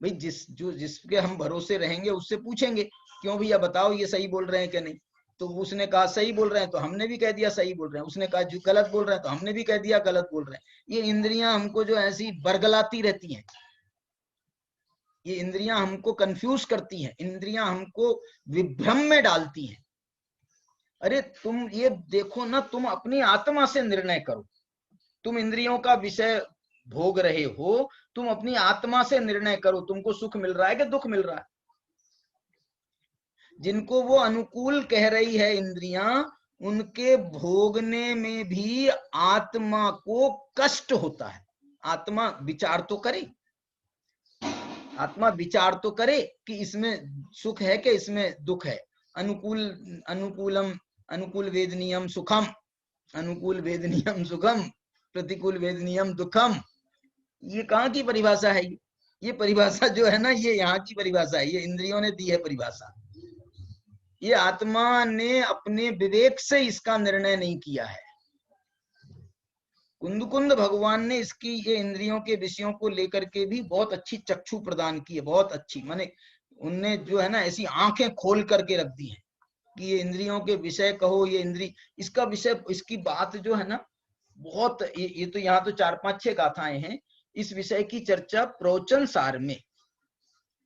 भाई, जिसके हम भरोसे रहेंगे उससे पूछेंगे, क्यों भैया बताओ ये सही बोल रहे हैं कि नहीं? तो उसने कहा सही बोल रहे हैं, तो हमने भी कह दिया सही बोल रहे हैं। उसने कहा जो गलत बोल रहे हैं, तो हमने भी कह दिया गलत बोल रहे हैं। ये इंद्रियां हमको जो ऐसी बरगलाती रहती हैं, ये इंद्रियां हमको कंफ्यूज करती हैं, इंद्रियां हमको विभ्रम में डालती हैं। अरे तुम ये देखो ना, तुम अपनी आत्मा से निर्णय करो। तुम इंद्रियों का विषय भोग रहे हो, तुम अपनी आत्मा से निर्णय करो, तुमको सुख मिल रहा है कि दुख मिल रहा है? जिनको वो अनुकूल कह रही है इंद्रियां, उनके भोगने में भी आत्मा को कष्ट होता है। आत्मा विचार तो करे, आत्मा विचार तो करे कि इसमें सुख है कि इसमें दुख है। अनुकूल वेदनीयम सुखम, अनुकूल वेदनीयम सुखम, प्रतिकूल वेदनीयम दुखम। ये कहाँ की परिभाषा है? ये परिभाषा जो है ना, ये यहाँ की परिभाषा है, ये इंद्रियों ने दी है परिभाषा। ये आत्मा ने अपने विवेक से इसका निर्णय नहीं किया है। कुंद भगवान ने इसकी, ये इंद्रियों के विषयों को लेकर के भी बहुत अच्छी चक्षु प्रदान की है, बहुत अच्छी। माने उनने जो है ना ऐसी आंखें खोल करके रख दी है कि ये इंद्रियों के विषय कहो, ये इंद्री, इसका विषय, इसकी बात जो है ना बहुत, ये तो यहाँ तो 4-5-6 गाथाएं हैं। इस विषय की चर्चा प्रवचन सार में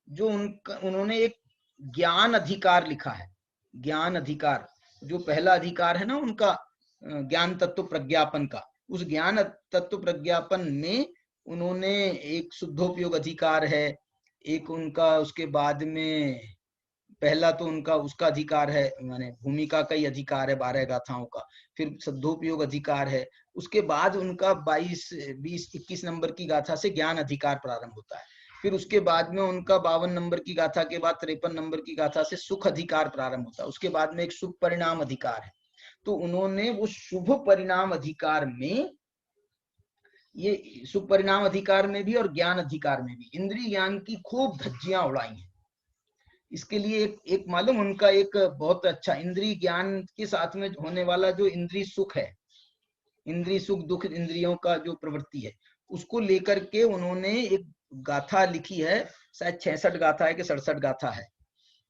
जो उन्होंने एक ज्ञान अधिकार लिखा है, ज्ञान अधिकार, जो पहला अधिकार है ना उनका ज्ञान तत्व प्रज्ञापन का, उस ज्ञान तत्व प्रज्ञापन में उन्होंने एक शुद्धोपयोग अधिकार है, एक उनका, उसके बाद में पहला तो उनका उसका अधिकार है, माने भूमिका का ही अधिकार है 12 गाथाओं का, फिर शुद्धोपयोग अधिकार है, उसके बाद उनका 22-21 नंबर की गाथा से ज्ञान अधिकार प्रारंभ होता है, फिर उसके बाद में उनका 52 नंबर की गाथा के बाद 53 नंबर की गाथा से सुख अधिकार प्रारंभ होता है, उसके बाद में एक शुभ परिणाम अधिकार है। तो उन्होंने वो शुभ परिणाम अधिकार में, ये शुभ परिणाम अधिकार में भी और ज्ञान अधिकार में भी इंद्रिय ज्ञान की खूब धज्जियां उड़ाई हैं। इसके लिए एक मालूम उनका एक बहुत अच्छा इंद्रिय ज्ञान के साथ में होने वाला जो इंद्रिय सुख है, इंद्रिय सुख दुख इंद्रियों का जो प्रवृत्ति है, उसको लेकर के उन्होंने एक गाथा लिखी है, शायद 66 गाथा है कि 67 गाथा है।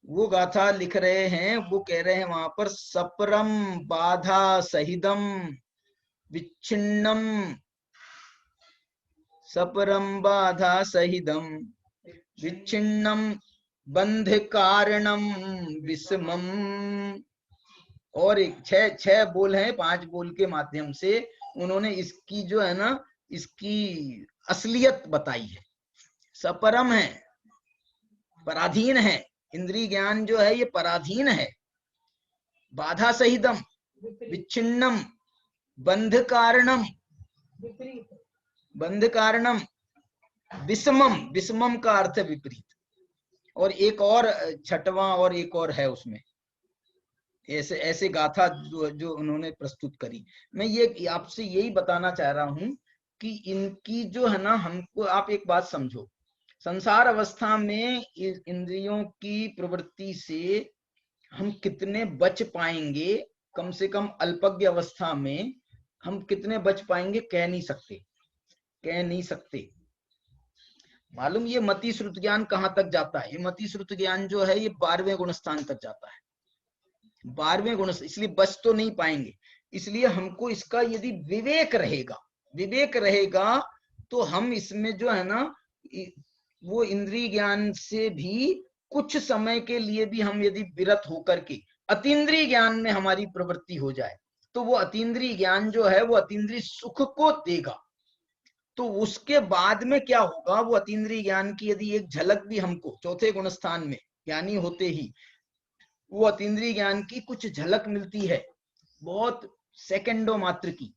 वो गाथा लिख रहे हैं, वो कह रहे हैं वहां पर, सपरम बाधा सहिदम विच्छिन्नम, सपरम बाधा सहिदम विच्छिन्नम बंध कारणम विषमम। और एक 6 बोल हैं, 5 बोल के माध्यम से उन्होंने इसकी जो है ना, इसकी असलियत बताई है। सपरम है, पराधीन है, इंद्रिय ज्ञान जो है ये पराधीन है। बाधा सहितम विच्छिन्नम बंध कारणम, बंध कारणम विषमम, विषमम का अर्थ है विपरीत। और एक और छठवां और एक और है उसमें, ऐसे ऐसे गाथा जो उन्होंने प्रस्तुत करी। मैं ये आपसे यही बताना चाह रहा हूं कि इनकी जो है ना, हमको आप एक बात समझो, संसार अवस्था में इंद्रियों की प्रवृत्ति से हम कितने बच पाएंगे, कम से कम अल्पज्ञ अवस्था में हम कितने बच पाएंगे कह नहीं सकते, कह नहीं सकते। मालूम ये मति श्रुत ज्ञान कहां तक जाता है? ये मति श्रुत ज्ञान जो है ये 12वें गुण स्थान तक जाता है, 12वें गुण, इसलिए बच तो नहीं पाएंगे। इसलिए हमको इसका यदि विवेक रहेगा, विवेक रहेगा तो हम इसमें जो है ना, वो इंद्रिय ज्ञान से भी कुछ समय के लिए भी हम यदि विरत होकर के अतीन्द्रिय ज्ञान में हमारी प्रवृत्ति हो जाए, तो वो अतीन्द्रिय ज्ञान जो है वो अतीन्द्रिय सुख को देगा। तो उसके बाद में क्या होगा, वो अतीन्द्रिय ज्ञान की यदि एक झलक भी हमको चौथे गुण स्थान में ज्ञानी होते ही वो अतीन्द्रिय ज्ञान की कुछ झलक मिलती है, बहुत सेकंडों मात्र की,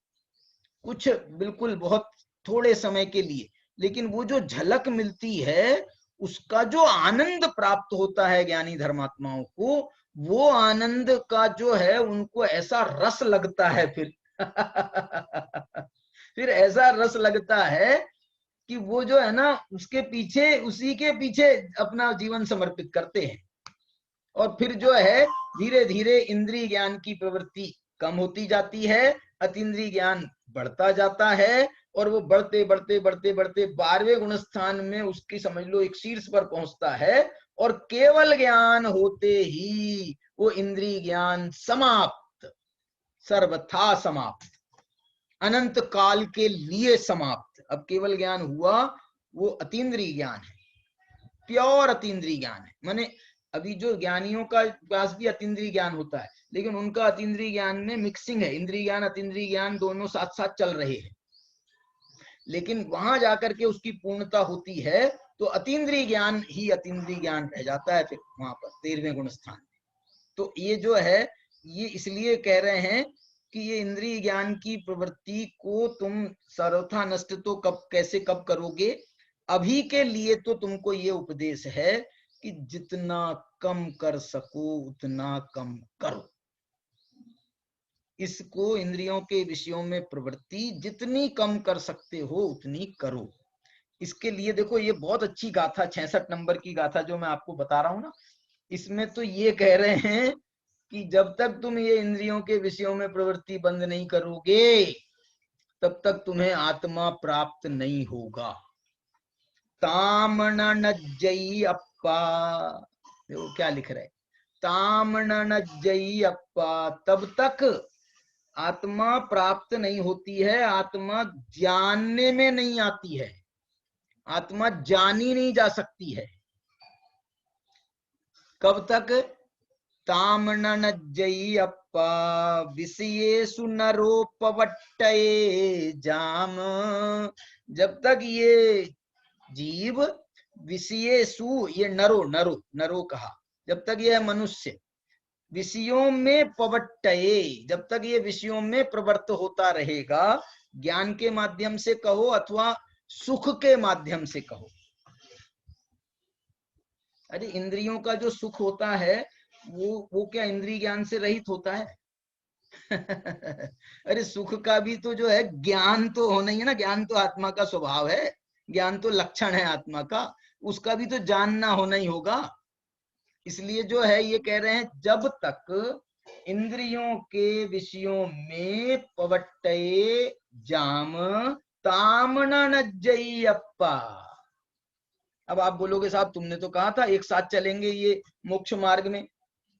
कुछ बिल्कुल बहुत थोड़े समय के लिए, लेकिन वो जो झलक मिलती है उसका जो आनंद प्राप्त होता है ज्ञानी धर्मात्माओं को, वो आनंद का जो है उनको ऐसा रस लगता है फिर फिर ऐसा रस लगता है कि वो जो है ना उसके पीछे, उसी के पीछे अपना जीवन समर्पित करते हैं। और फिर जो है धीरे धीरे इंद्रिय ज्ञान की प्रवृत्ति कम होती जाती है, अतीन्द्रिय ज्ञान बढ़ता जाता है, और वो बढ़ते बढ़ते बढ़ते बढ़ते 12वें गुण स्थान में उसकी समझ लो एक शीर्ष पर पहुंचता है, और केवल ज्ञान होते ही वो इंद्रिय ज्ञान समाप्त, सर्वथा समाप्त, अनंत काल के लिए समाप्त। अब केवल ज्ञान हुआ, वो अतीन्द्रिय ज्ञान है, प्योर अतीन्द्रिय ज्ञान है। माने अभी जो ज्ञानियों का पास भी अतीन्द्रिय ज्ञान होता है, लेकिन उनका अतीन्द्रिय ज्ञान में मिक्सिंग है, इंद्रिय ज्ञान अतीन्द्रिय ज्ञान दोनों साथ साथ चल रहे हैं, लेकिन वहां जाकर के उसकी पूर्णता होती है तो अतीन्द्रिय ज्ञान ही अतीन्द्रिय ज्ञान रह जाता है फिर वहां पर 13वें गुण स्थान। तो ये जो है, ये इसलिए कह रहे हैं कि ये इंद्रिय ज्ञान की प्रवृत्ति को तुम सर्वथा नष्ट तो कब, कैसे, कब करोगे? अभी के लिए तो तुमको ये उपदेश है कि जितना कम कर सको उतना कम करो। इसको इंद्रियों के विषयों में प्रवृत्ति जितनी कम कर सकते हो उतनी करो। इसके लिए देखो ये बहुत अच्छी गाथा, 66 नंबर की गाथा जो मैं आपको बता रहा हूं ना, इसमें तो ये कह रहे हैं कि जब तक तुम ये इंद्रियों के विषयों में प्रवृत्ति बंद नहीं करोगे तब तक तुम्हें आत्मा प्राप्त नहीं होगा। तामणनज्जयी अप्पा, देखो क्या लिख रहे, तामणनज्जयी अप्पा, तब तक आत्मा प्राप्त नहीं होती है, आत्मा जानने में नहीं आती है, आत्मा जानी नहीं जा सकती है। कब तक? तामणनज्जयी अप्पा विषयेषु नरोपवट्टये जाम, जब तक ये जीव विषयेषु, ये नरो नरो नरो कहा, जब तक ये मनुष्य विषयों में पवट्टये, जब तक ये विषयों में प्रवृत्त होता रहेगा, ज्ञान के माध्यम से कहो अथवा सुख के माध्यम से कहो। अरे इंद्रियों का जो सुख होता है वो क्या इंद्रिय ज्ञान से रहित होता है? अरे सुख का भी तो जो है ज्ञान तो होना ही है ना, ज्ञान तो आत्मा का स्वभाव है, ज्ञान तो लक्षण है आत्मा का, उसका भी तो जानना होना ही होगा। इसलिए जो है ये कह रहे हैं जब तक इंद्रियों के विषयों में पवट्टये जाम तामणनज्जयी अप्पा। अब आप बोलोगे साहब तुमने तो कहा था एक साथ चलेंगे ये मोक्ष मार्ग में,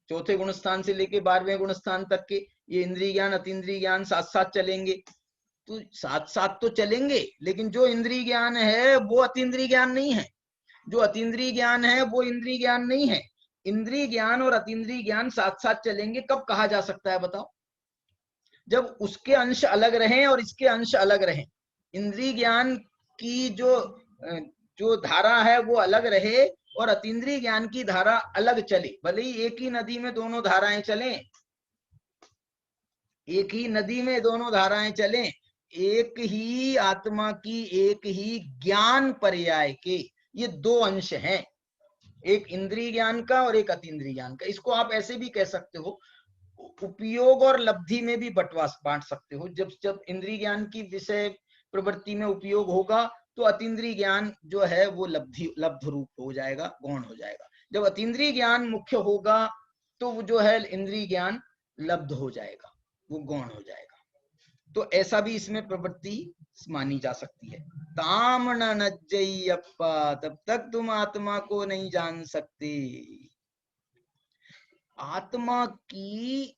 चौथे गुण स्थान से लेके 12वें गुण स्थान तक के ये इंद्रिय ज्ञान अतीन्द्रिय ज्ञान साथ साथ चलेंगे। तो साथ साथ तो चलेंगे, लेकिन जो इंद्रिय ज्ञान है वो अतीन्द्रिय ज्ञान नहीं है, जो अतीन्द्रिय ज्ञान है वो इंद्रिय ज्ञान नहीं है। इंद्रिय ज्ञान और अतीन्द्रिय ज्ञान साथ साथ चलेंगे कब कहा जा सकता है बताओ? जब उसके अंश अलग रहें और इसके अंश अलग रहें। इंद्रिय ज्ञान की जो धारा है वो अलग रहे और अतीन्द्रिय ज्ञान की धारा अलग चले। भले ही एक ही नदी में दोनों धाराएं चलें, एक ही नदी में दोनों धाराएं चलें, एक ही आत्मा की एक ही ज्ञान पर्याय के ये दो अंश हैं, एक इंद्रिय ज्ञान का और एक अतीन्द्रिय ज्ञान का। इसको आप ऐसे भी कह सकते हो, उपयोग और लब्धि में भी बांट सकते हो। जब जब इंद्रिय ज्ञान की विषय प्रवृत्ति में उपयोग होगा तो अतीन्द्रिय ज्ञान जो है वो लब्ध रूप हो जाएगा, गौण हो जाएगा। जब अतीन्द्रिय ज्ञान मुख्य होगा तो वो जो है इंद्रिय ज्ञान लब्ध हो जाएगा, वो गौण हो जाएगा। तो ऐसा भी इसमें प्रवृत्ति मानी जा सकती है। ताम न नज्जयप्पा, तब तक तुम आत्मा को नहीं जान सकते। आत्मा की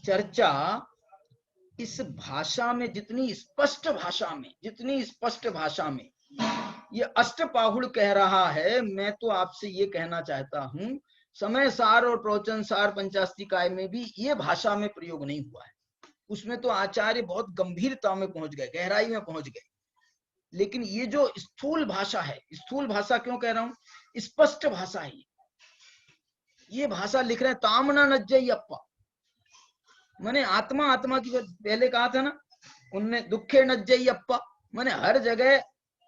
चर्चा इस भाषा में जितनी स्पष्ट भाषा में ये अष्टपाहुड़ कह रहा है, मैं तो आपसे ये कहना चाहता हूं समय सार और प्रवचन सार पंचास्तिकाय में भी ये भाषा में प्रयोग नहीं हुआ है। उसमें तो आचार्य बहुत गंभीरता में पहुंच गए, गहराई में पहुंच गए। लेकिन ये जो स्थूल भाषा है, स्थूल भाषा क्यों कह रहा हूं, स्पष्ट भाषा है। ये भाषा लिख रहे हैं तामना नज्जयप्पा, माने आत्मा, आत्मा की पहले कहा था ना उनने, दुखे नज्जयप्पा, माने हर जगह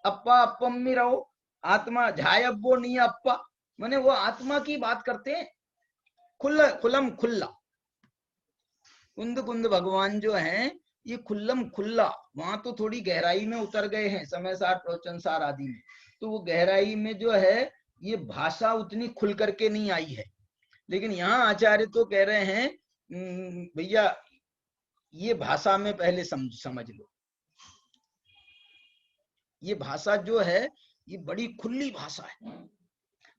अप्पा अप्पम्मी रहो, आत्मा झायब्बो नहीं अप्पा, माने वो आत्मा की बात करते हैं खुल्लम खुल्ला। कुंद कुंद भगवान जो हैं ये खुल्लम खुल्ला, वहां तो थोड़ी गहराई में उतर गए हैं समय सार प्रवचन सार आदि में, तो वो गहराई में जो है ये भाषा उतनी खुल करके नहीं आई है। लेकिन यहाँ आचार्य तो कह रहे हैं भैया ये भाषा में पहले समझ लो। ये भाषा जो है ये बड़ी खुली भाषा है,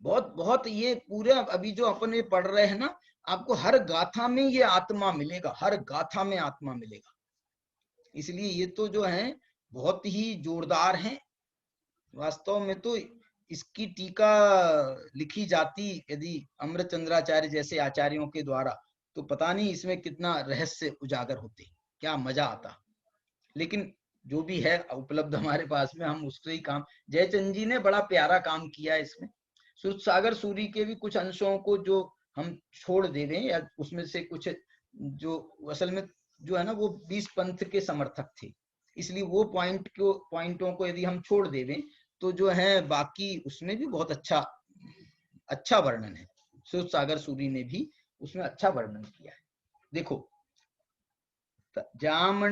बहुत बहुत। ये पूरा अभी जो अपन ये पढ़ रहे हैं ना, आपको हर गाथा में ये आत्मा मिलेगा, हर गाथा में आत्मा मिलेगा। इसलिए ये तो जो है बहुत ही जोरदार है। वास्तव में तो इसकी टीका लिखी जाती यदि अमृतचंद्राचार्य जैसे आचार्यों के द्वारा, तो पता नहीं इसमें कितना रहस्य उजागर होते, क्या मजा आता। लेकिन जो भी है उपलब्ध हमारे पास में, हम उससे ही काम, जयचंद जी ने बड़ा प्यारा काम किया इसमें। सुरत सागर सूरी के भी कुछ अंशों को जो हम छोड़ दे रहे हैं, या उसमें से कुछ जो असल में जो है ना वो 20 पंथ के समर्थक थे, इसलिए वो पॉइंटों को यदि हम छोड़ दे दें तो जो है बाकी उसमें भी बहुत अच्छा वर्णन है। सुरत सागर सूरी ने भी उसमें अच्छा वर्णन किया है। देखो ताम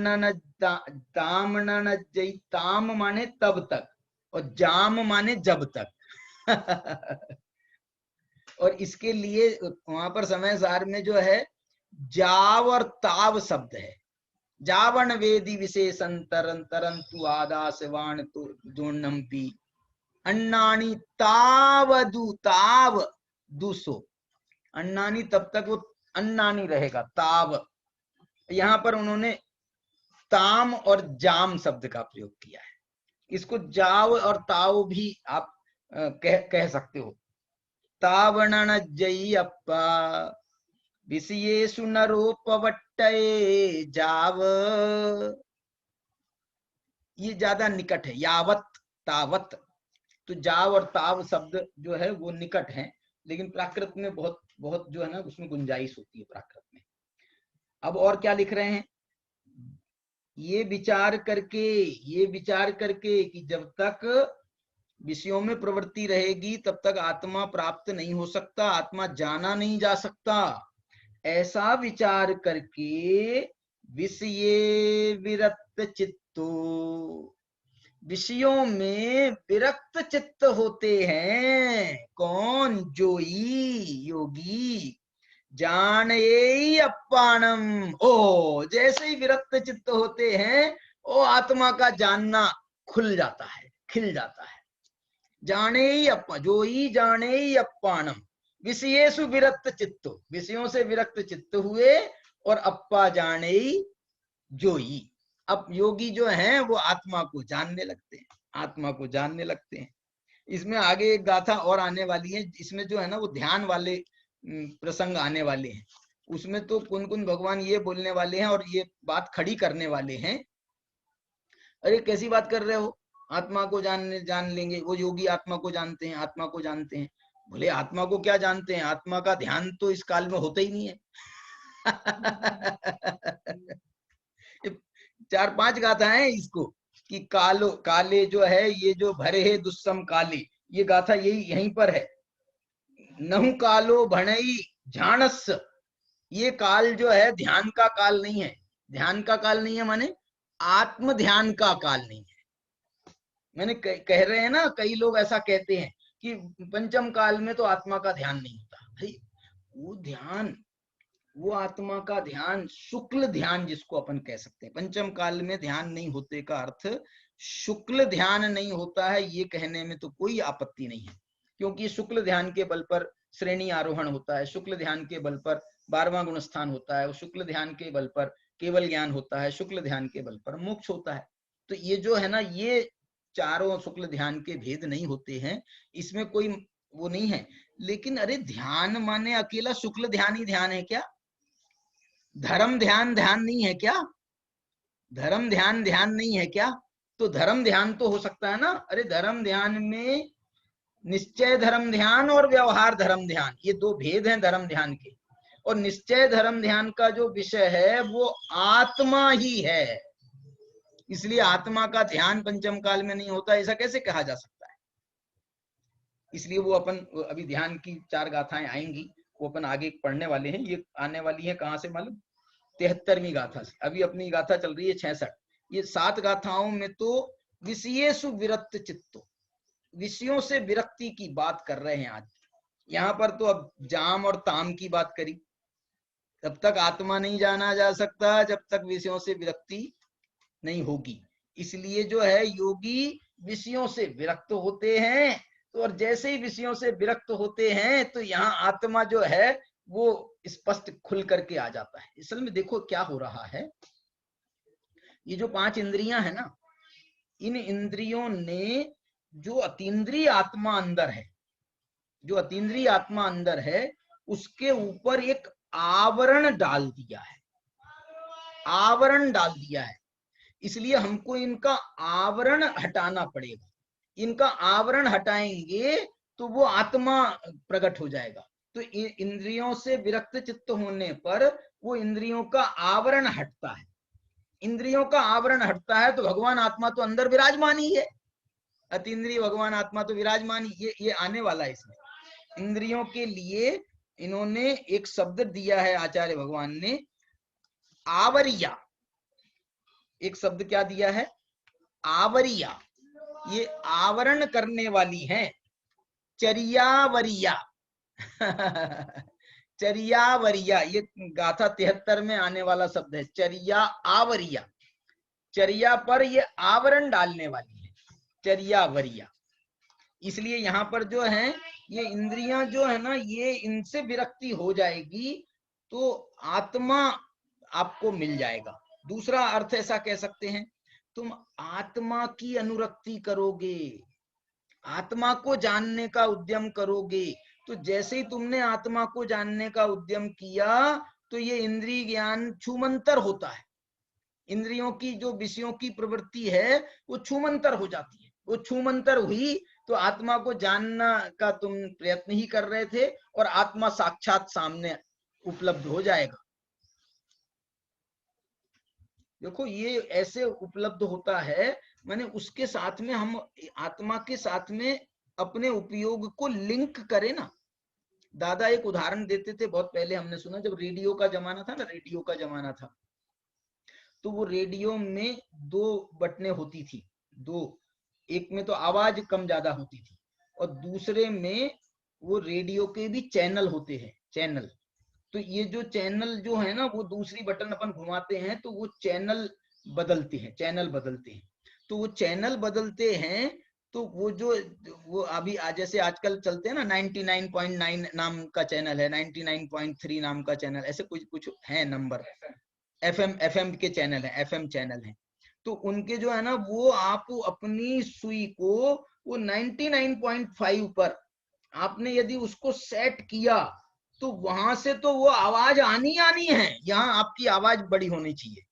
माने तब तक, और जाम माने जब तक। और इसके लिए वहां पर समय सार में जो है जाव और ताव शब्द है। जावण वेदी विशेषण तरन तरंतु आदास वाण तो जोनम्पी अन्नानी तावदु, ताव दूसो, अन्नानी तब तक वो अन्नानी रहेगा, ताव। यहां पर उन्होंने ताम और जाम शब्द का प्रयोग किया है। इसको जाव और ताव भी आप कह सकते हो। तावणन जई अप्पा विषयेषु नरोपवट्टये जाव, ये ज्यादा निकट है, यावत तावत। तो जाव और ताव शब्द जो है वो निकट है, लेकिन प्राकृत में बहुत बहुत जो है ना उसमें गुंजाइश होती है प्राकृत में। अब और क्या लिख रहे हैं, ये विचार करके कि जब तक विषयों में प्रवृत्ति रहेगी तब तक आत्मा प्राप्त नहीं हो सकता, आत्मा जाना नहीं जा सकता। ऐसा विचार करके विषये विरक्त चित्तो, विषयों में विरक्त चित्त होते हैं। कौन? योगी। जाने अपानम, ओ जैसे ही विरक्त चित्त होते हैं ओ आत्मा का जानना खुल जाता है, खिल जाता है। जाने अप्पा, जो ही जाने अपानम विषयेषु विरक्त चित्तो, विषयों से विरक्त चित्त हुए, और अप्पा जाने जोई। अब योगी जो हैं वो आत्मा को जानने लगते हैं, आत्मा को जानने लगते हैं। इसमें आगे एक गाथा और आने वाली है, इसमें जो है ना वो ध्यान वाले प्रसंग आने वाले हैं। उसमें तो कुन भगवान ये बोलने वाले हैं और ये बात खड़ी करने वाले हैं, अरे कैसी बात कर रहे हो, आत्मा को जान लेंगे। वो योगी आत्मा को जानते हैं, आत्मा को जानते हैं। बोले आत्मा को क्या जानते हैं, आत्मा का ध्यान तो इस काल में होता ही नहीं है। चार पांच गाथाएं हैं इसको कि कालो काले जो है ये जो भरे है दुस्सम काले, ये गाथा यही यहीं पर है। नहु कालो भणई झाणस, ये काल जो है ध्यान का काल नहीं है। ध्यान का काल नहीं है माने आत्म ध्यान का काल नहीं है। मैंने कह रहे हैं ना, कई लोग ऐसा कहते हैं कि पंचम काल में तो आत्मा का ध्यान नहीं होता। भाई वो ध्यान, वो आत्मा का ध्यान, शुक्ल ध्यान जिसको अपन कह सकते हैं, पंचम काल में ध्यान नहीं होते का अर्थ शुक्ल ध्यान नहीं होता है, ये कहने में तो कोई आपत्ति नहीं है। क्योंकि शुक्ल ध्यान के बल पर श्रेणी आरोहण होता है, शुक्ल ध्यान के बल पर 12वां गुण स्थान होता है, शुक्ल ध्यान के बल पर केवल ज्ञान होता है, शुक्ल ध्यान के बल पर मोक्ष होता है। तो ये जो है ना, ये चारों शुक्ल ध्यान के भेद नहीं होते हैं, इसमें कोई वो नहीं है। लेकिन अरे ध्यान माने अकेला शुक्ल ध्यान ही ध्यान है क्या? धर्म ध्यान ध्यान नहीं है क्या? धर्म ध्यान ध्यान नहीं है क्या? तो धर्म ध्यान तो हो सकता है ना। अरे धर्म ध्यान में निश्चय धर्म ध्यान और व्यवहार धर्म ध्यान, ये दो भेद हैं धर्म ध्यान के। और निश्चय धर्म ध्यान का जो विषय है वो आत्मा ही है, इसलिए आत्मा का ध्यान पंचम काल में नहीं होता, ऐसा कैसे कहा जा सकता है? इसलिए वो अपन अभी ध्यान की 4 गाथाएं आएंगी, वो अपन आगे पढ़ने वाले हैं। ये आने वाली है कहाँ से मालूम? 73वीं गाथा से। अभी अपनी गाथा चल रही है 66। ये 7 गाथाओं में तो विषयेषु विरक्त चित्तो, विषयों से विरक्ति की बात कर रहे हैं आज। यहाँ पर तो अब जाम और ताम की बात करी। तब तक आत्मा नहीं जाना जा सकता जब तक विषयों से विरक्ति नहीं होगी। इसलिए जो है योगी विषयों से विरक्त होते हैं। तो और जैसे ही विषयों से विरक्त होते हैं तो यहाँ आत्मा जो है वो स्पष्ट खुल करके आ जाता है। असल में देखो क्या हो रहा है, ये जो 5 इंद्रियां है ना, इन इंद्रियों ने जो अतीन्द्रिय आत्मा अंदर है, जो अतीन्द्रिय आत्मा अंदर है, उसके ऊपर एक आवरण डाल दिया है, आवरण डाल दिया है। इसलिए हमको इनका आवरण हटाना पड़ेगा। इनका आवरण हटाएंगे तो वो आत्मा प्रकट हो जाएगा। तो इंद्रियों से विरक्त चित्त होने पर वो इंद्रियों का आवरण हटता है। इंद्रियों का आवरण हटता है तो भगवान आत्मा तो अंदर विराजमान ही है, अतीन्द्रिय भगवान आत्मा तो विराजमान ही। ये आने वाला है इसमें। इंद्रियों के लिए इन्होंने एक शब्द दिया है आचार्य भगवान ने, आवरिया। एक शब्द क्या दिया है? आवरिया। ये आवरण करने वाली है। चर्यावरिया चर्यावरिया, ये गाथा 73 में आने वाला शब्द है, चर्या आवरिया। चर्या पर ये आवरण डालने वाली है, चर्यावरिया। इसलिए यहाँ पर जो है ये इंद्रियां जो है ना, ये इनसे विरक्ति हो जाएगी तो आत्मा आपको मिल जाएगा। दूसरा अर्थ ऐसा कह सकते हैं, तुम आत्मा की अनुरक्ति करोगे, आत्मा को जानने का उद्यम करोगे। तो जैसे ही तुमने आत्मा को जानने का उद्यम किया तो ये इंद्रिय ज्ञान छूमंतर होता है। इंद्रियों की जो विषयों की प्रवृत्ति है वो छूमंतर हो जाती है। वो छूमंतर हुई तो आत्मा को जानना का तुम प्रयत्न ही कर रहे थे और आत्मा साक्षात सामने उपलब्ध हो जाएगा। देखो ये ऐसे उपलब्ध होता है, माने उसके साथ में हम आत्मा के साथ में अपने उपयोग को लिंक करें ना। दादा एक उदाहरण देते थे, बहुत पहले हमने सुना, जब रेडियो का जमाना था ना, रेडियो का जमाना था, तो वो रेडियो में 2 बटनें होती थी, 2। एक में तो आवाज कम ज्यादा होती थी और दूसरे में वो रेडियो के भी चैनल होते हैं, चैनल। तो ये जो चैनल जो है ना, वो दूसरी बटन अपन घुमाते हैं तो वो चैनल बदलते हैं, चैनल बदलते हैं। तो वो चैनल बदलते हैं तो वो जो वो अभी जैसे आजकल चलते हैं ना, 99.9 नाम का चैनल है, 99.3 नाम का चैनल, ऐसे कुछ है नंबर। FM के चैनल है, FM चैनल है। तो उनके जो है ना, वो आप अपनी सुई को वो 99.5 पर आपने यदि उसको सेट किया तो वहां से तो वो आवाज आनी है। यहाँ आपकी आवाज बड़ी होनी चाहिए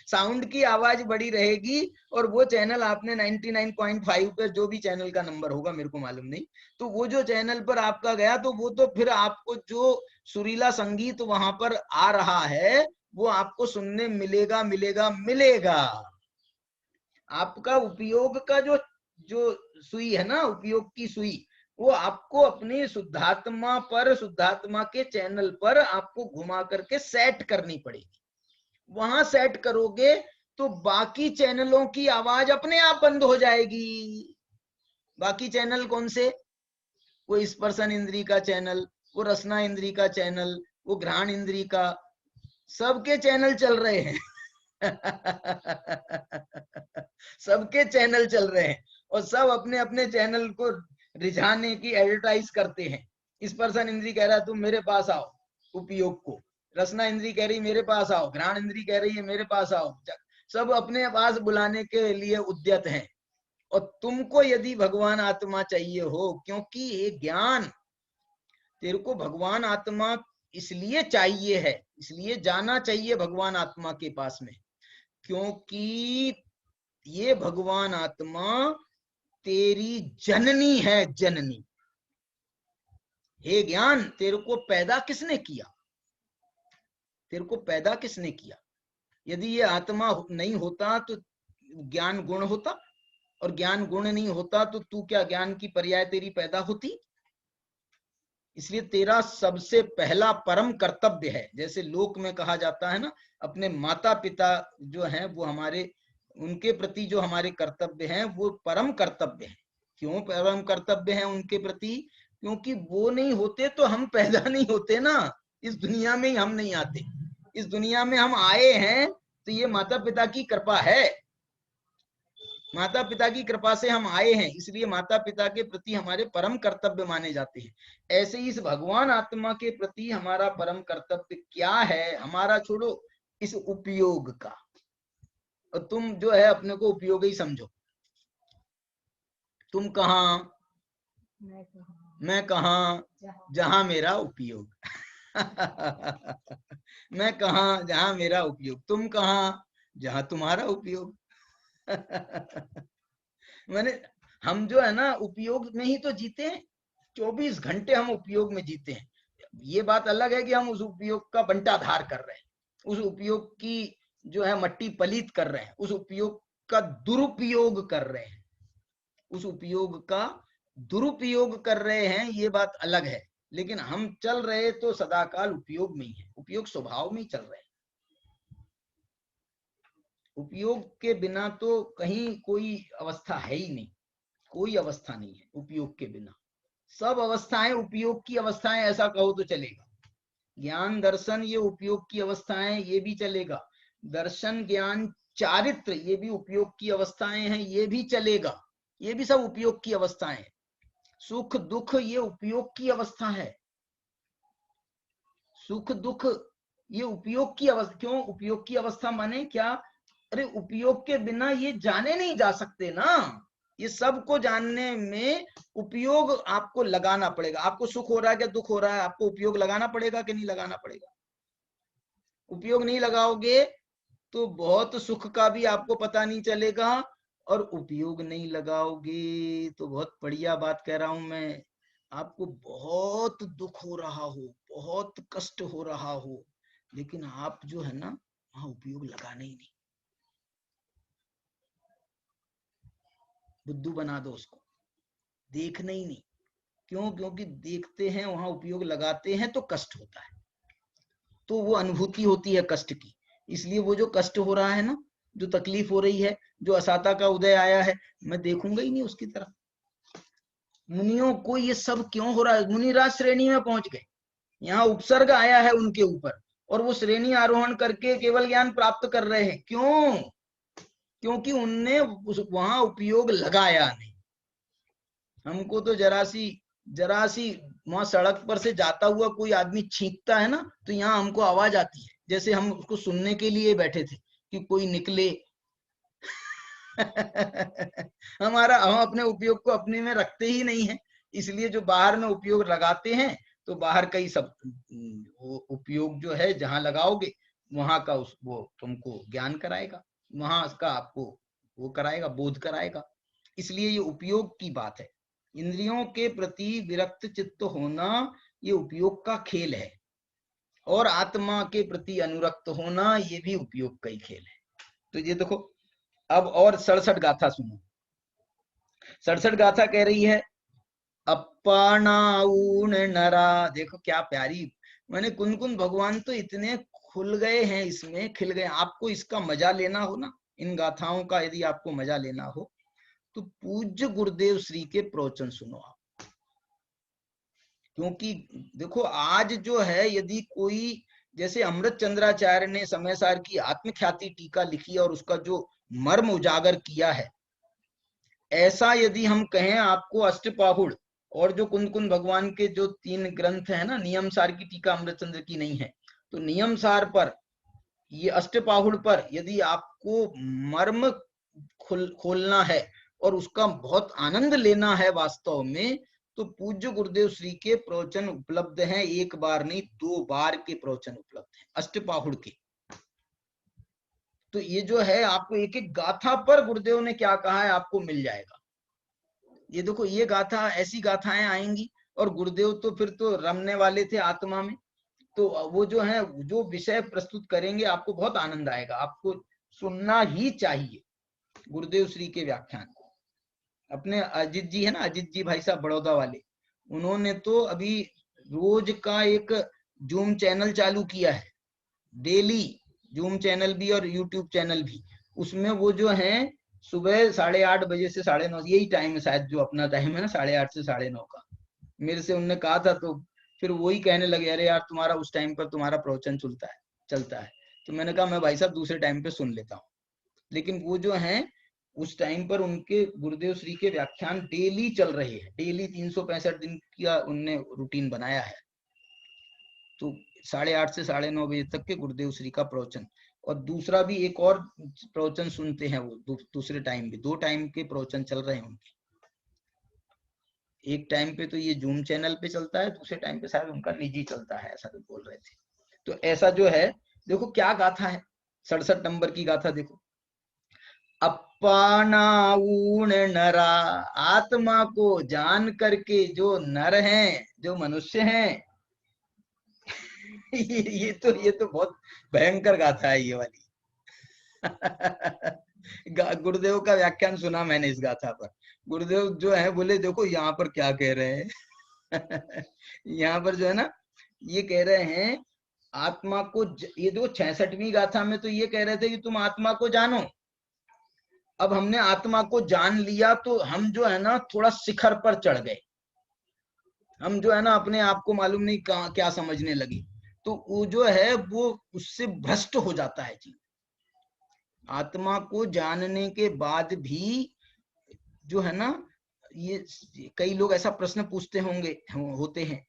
साउंड की आवाज बड़ी रहेगी और वो चैनल आपने 99.5 पर, जो भी चैनल का नंबर होगा मेरे को मालूम नहीं, तो वो जो चैनल पर आपका गया तो वो तो फिर आपको जो सुरीला संगीत वहां पर आ रहा है वो आपको सुनने मिलेगा मिलेगा मिलेगा। आपका उपयोग का जो जो सुई है ना, उपयोग की सुई, वो आपको अपनी शुद्धात्मा पर, शुद्धात्मा के चैनल पर आपको घुमा करके सेट करनी पड़ेगी। वहां सेट करोगे तो बाकी चैनलों की आवाज अपने आप बंद हो जाएगी। बाकी चैनल कौन से? वो स्पर्शन इंद्री का चैनल, वो रसना इंद्री का चैनल, वो घ्राण इंद्री का, सबके चैनल चल रहे हैं। सबके चैनल चल रहे हैं और सब अपने अपने चैनल को रिझाने की एडवर्टाइज करते हैं। स्पर्शन इंद्री कह रहा है तुम मेरे पास आओ उपयोग को, रसना इंद्री कह रही मेरे पास आओ, घ्राण इंद्री कह रही है मेरे पास आओ, सब अपने पास बुलाने के लिए उद्यत हैं। और तुमको यदि भगवान आत्मा चाहिए हो, क्योंकि ये ज्ञान तेरे को भगवान आत्मा इसलिए चाहिए है, इसलिए जाना चाहिए भगवान आत्मा के पास में, क्योंकि ये भगवान आत्मा तेरी जननी है, जननी। हे ज्ञान, तेरे को पैदा किसने किया? तेरे को पैदा किसने किया? यदि ये आत्मा नहीं होता तो ज्ञान गुण होता, और ज्ञान गुण नहीं होता तो तू क्या ज्ञान की पर्याय तेरी पैदा होती? इसलिए तेरा सबसे पहला परम कर्तव्य है, जैसे लोक में कहा जाता है ना, अपने माता पिता जो हैं वो हमारे, उनके प्रति जो हमारे कर्तव्य हैं वो परम कर्तव्य है। क्यों परम कर्तव्य है उनके प्रति? क्योंकि वो नहीं होते तो हम पैदा नहीं होते ना, इस दुनिया में ही हम नहीं आते। इस दुनिया में हम आए हैं तो ये माता पिता की कृपा है, माता पिता की कृपा से हम आए हैं, इसलिए माता पिता के प्रति हमारे परम कर्तव्य माने जाते हैं। ऐसे ही इस भगवान आत्मा के प्रति हमारा परम कर्तव्य क्या है? हमारा छोड़ो, इस उपयोग का। और तुम जो है अपने को उपयोग ही समझो। तुम कहाँ, मैं कहाँ, जहां मेरा उपयोग। मैं कहाँ, जहां मेरा उपयोग। तुम कहाँ, जहां तुम्हारा उपयोग। मैंने, हम जो है ना उपयोग में ही तो जीते हैं, 24 घंटे हम उपयोग में जीते हैं। ये बात अलग है कि हम उस उपयोग का बंटाधार कर रहे हैं, उस उपयोग की जो है मट्टी पलीत कर रहे हैं, उस उपयोग का दुरुपयोग कर रहे हैं, उस उपयोग का दुरुपयोग कर रहे हैं, ये बात अलग है। लेकिन हम चल रहे तो सदाकाल उपयोग में ही है, उपयोग स्वभाव में ही चल रहे हैं। उपयोग के बिना तो कहीं कोई अवस्था है ही नहीं, कोई अवस्था नहीं है उपयोग के बिना। सब अवस्थाएं उपयोग की अवस्थाएं, ऐसा कहो तो चलेगा। ज्ञान दर्शन ये उपयोग की अवस्थाएं, ये भी चलेगा। दर्शन ज्ञान चारित्र ये भी उपयोग की अवस्थाएं हैं, ये भी चलेगा। ये भी सब उपयोग की अवस्थाएं। सुख दुख ये उपयोग की अवस्था है, सुख दुख ये उपयोग की अवस्था। क्यों उपयोग की अवस्था माने क्या? अरे उपयोग के बिना ये जाने नहीं जा सकते ना। ये सब को जानने में उपयोग आपको लगाना पड़ेगा। आपको सुख हो रहा है क्या दुख हो रहा है, आपको उपयोग लगाना पड़ेगा कि नहीं लगाना पड़ेगा? उपयोग नहीं लगाओगे तो बहुत सुख का भी आपको पता नहीं चलेगा, और उपयोग नहीं लगाओगे तो बहुत बढ़िया बात कह रहा हूं मैं, आपको बहुत दुख हो रहा हो, बहुत कष्ट हो रहा हो, लेकिन आप जो है ना वहां उपयोग लगाने ही नहीं, बुद्धू बना दो उसको, देखना ही नहीं। क्यों? क्योंकि देखते हैं वहां उपयोग लगाते हैं तो कष्ट होता है, तो वो अनुभूति होती है कष्ट की। इसलिए वो जो कष्ट हो रहा है ना, जो तकलीफ हो रही है, जो असाता का उदय आया है, मैं देखूंगा ही नहीं उसकी तरफ। मुनियों को ये सब क्यों हो रहा है? मुनिराज श्रेणी में पहुंच गए, यहाँ उपसर्ग आया है उनके ऊपर, और वो श्रेणी आरोहण करके केवल ज्ञान प्राप्त कर रहे हैं। क्यों? क्योंकि उनने वहां उपयोग लगाया नहीं। हमको तो जरा सी वहां सड़क पर से जाता हुआ कोई आदमी छींकता है ना, तो यहाँ हमको आवाज आती है, जैसे हम उसको सुनने के लिए बैठे थे कि कोई निकले। हम अपने उपयोग को अपने में रखते ही नहीं है, इसलिए जो बाहर में उपयोग लगाते हैं, तो बाहर का ही सब वो उपयोग जो है जहां लगाओगे वहां का वो तुमको ज्ञान कराएगा, वहां का आपको वो कराएगा, बोध कराएगा। इसलिए ये उपयोग की बात है। इंद्रियों के प्रति विरक्त चित्त होना ये उपयोग का खेल है, और आत्मा के प्रति अनुरक्त होना, ये भी उपयोग का ही खेल है। तो ये देखो, अब और 67 गाथा सुनो। 67 गाथा कह रही है अप्पानाऊण नरा। देखो क्या प्यारी, मैंने कुनकुन भगवान तो इतने खुल गए हैं, इसमें खिल गए। आपको इसका मजा लेना हो ना, इन गाथाओं का यदि आपको मजा लेना हो तो पूज्य गुरुदेव श्री के प्रवचन सुनो आप। क्योंकि देखो आज जो है, यदि कोई जैसे अमृत चंद्राचार्य ने समय सार की आत्मख्याति टीका लिखी और उसका जो मर्म उजागर किया है, ऐसा यदि हम कहें आपको अष्टपाहुड़ और जो कुंद भगवान के जो 3 ग्रंथ है ना, नियम सार की टीका अमृत चंद्र की नहीं है, तो नियम सार पर, ये अष्टपाहुड़ पर यदि आपको मर्म खोलना है और उसका बहुत आनंद लेना है वास्तव में, तो पूज्य गुरुदेव श्री के प्रवचन उपलब्ध हैं। 1 बार नहीं 2 बार के प्रवचन उपलब्ध हैं अष्टपाहुड़ के। तो ये जो है, आपको एक एक गाथा पर गुरुदेव ने क्या कहा है आपको मिल जाएगा। ये देखो, ये गाथा, ऐसी गाथाएं आएंगी, और गुरुदेव तो फिर तो रमने वाले थे आत्मा में, तो वो जो है, जो विषय प्रस्तुत करेंगे आपको बहुत आनंद आएगा, आपको सुनना ही चाहिए गुरुदेव श्री के व्याख्यान। अपने अजित जी है ना, अजित जी भाई साहब बड़ौदा वाले, उन्होंने तो अभी रोज का एक जूम चैनल चालू किया है, डेली जूम चैनल भी और यूट्यूब चैनल भी। उसमें वो जो है सुबह 8:30 बजे से 9:30, यही टाइम है शायद जो अपना टाइम है ना, 8:30 से 9:30 का। मेरे से उनने कहा था, तो फिर वही कहने लगे, अरे यार तुम्हारा उस टाइम पर तुम्हारा प्रवचन चलता है। तो मैंने कहा मैं भाई साहब दूसरे टाइम पे सुन लेता हूँ। लेकिन वो जो है उस टाइम पर उनके गुरुदेव श्री के व्याख्यान डेली चल रहे हैं, डेली 365 दिन का उनने रूटीन बनाया है। तो 8:30 से 9:30 बजे तक के गुरुदेव श्री का प्रवचन, और दूसरा भी एक और प्रवचन सुनते हैं वो दूसरे टाइम भी। 2 टाइम के प्रवचन चल रहे हैं उनके। एक टाइम पे तो ये जूम चैनल पे चलता है, दूसरे टाइम पे शायद उनका निजी चलता है, ऐसा भी बोल रहे थे। तो ऐसा जो है, देखो क्या गाथा है, 67 नंबर की गाथा देखो। अप्पानाऊण नरा, आत्मा को जान करके जो नर हैं, जो मनुष्य हैं, ये तो बहुत भयंकर गाथा है ये वाली। गुरुदेव का व्याख्यान सुना मैंने इस गाथा पर। गुरुदेव जो है बोले, देखो यहाँ पर क्या कह रहे हैं। यहाँ पर जो है ना, ये कह रहे हैं आत्मा को, ये देखो 66वीं गाथा में तो ये कह रहे थे कि तुम आत्मा को जानो। अब हमने आत्मा को जान लिया तो हम जो है ना थोड़ा शिखर पर चढ़ गए, हम जो है ना अपने आप को मालूम नहीं क्या समझने लगे। तो वो जो है वो उससे भ्रष्ट हो जाता है जी। आत्मा को जानने के बाद भी जो है ना, ये कई लोग ऐसा प्रश्न पूछते हैं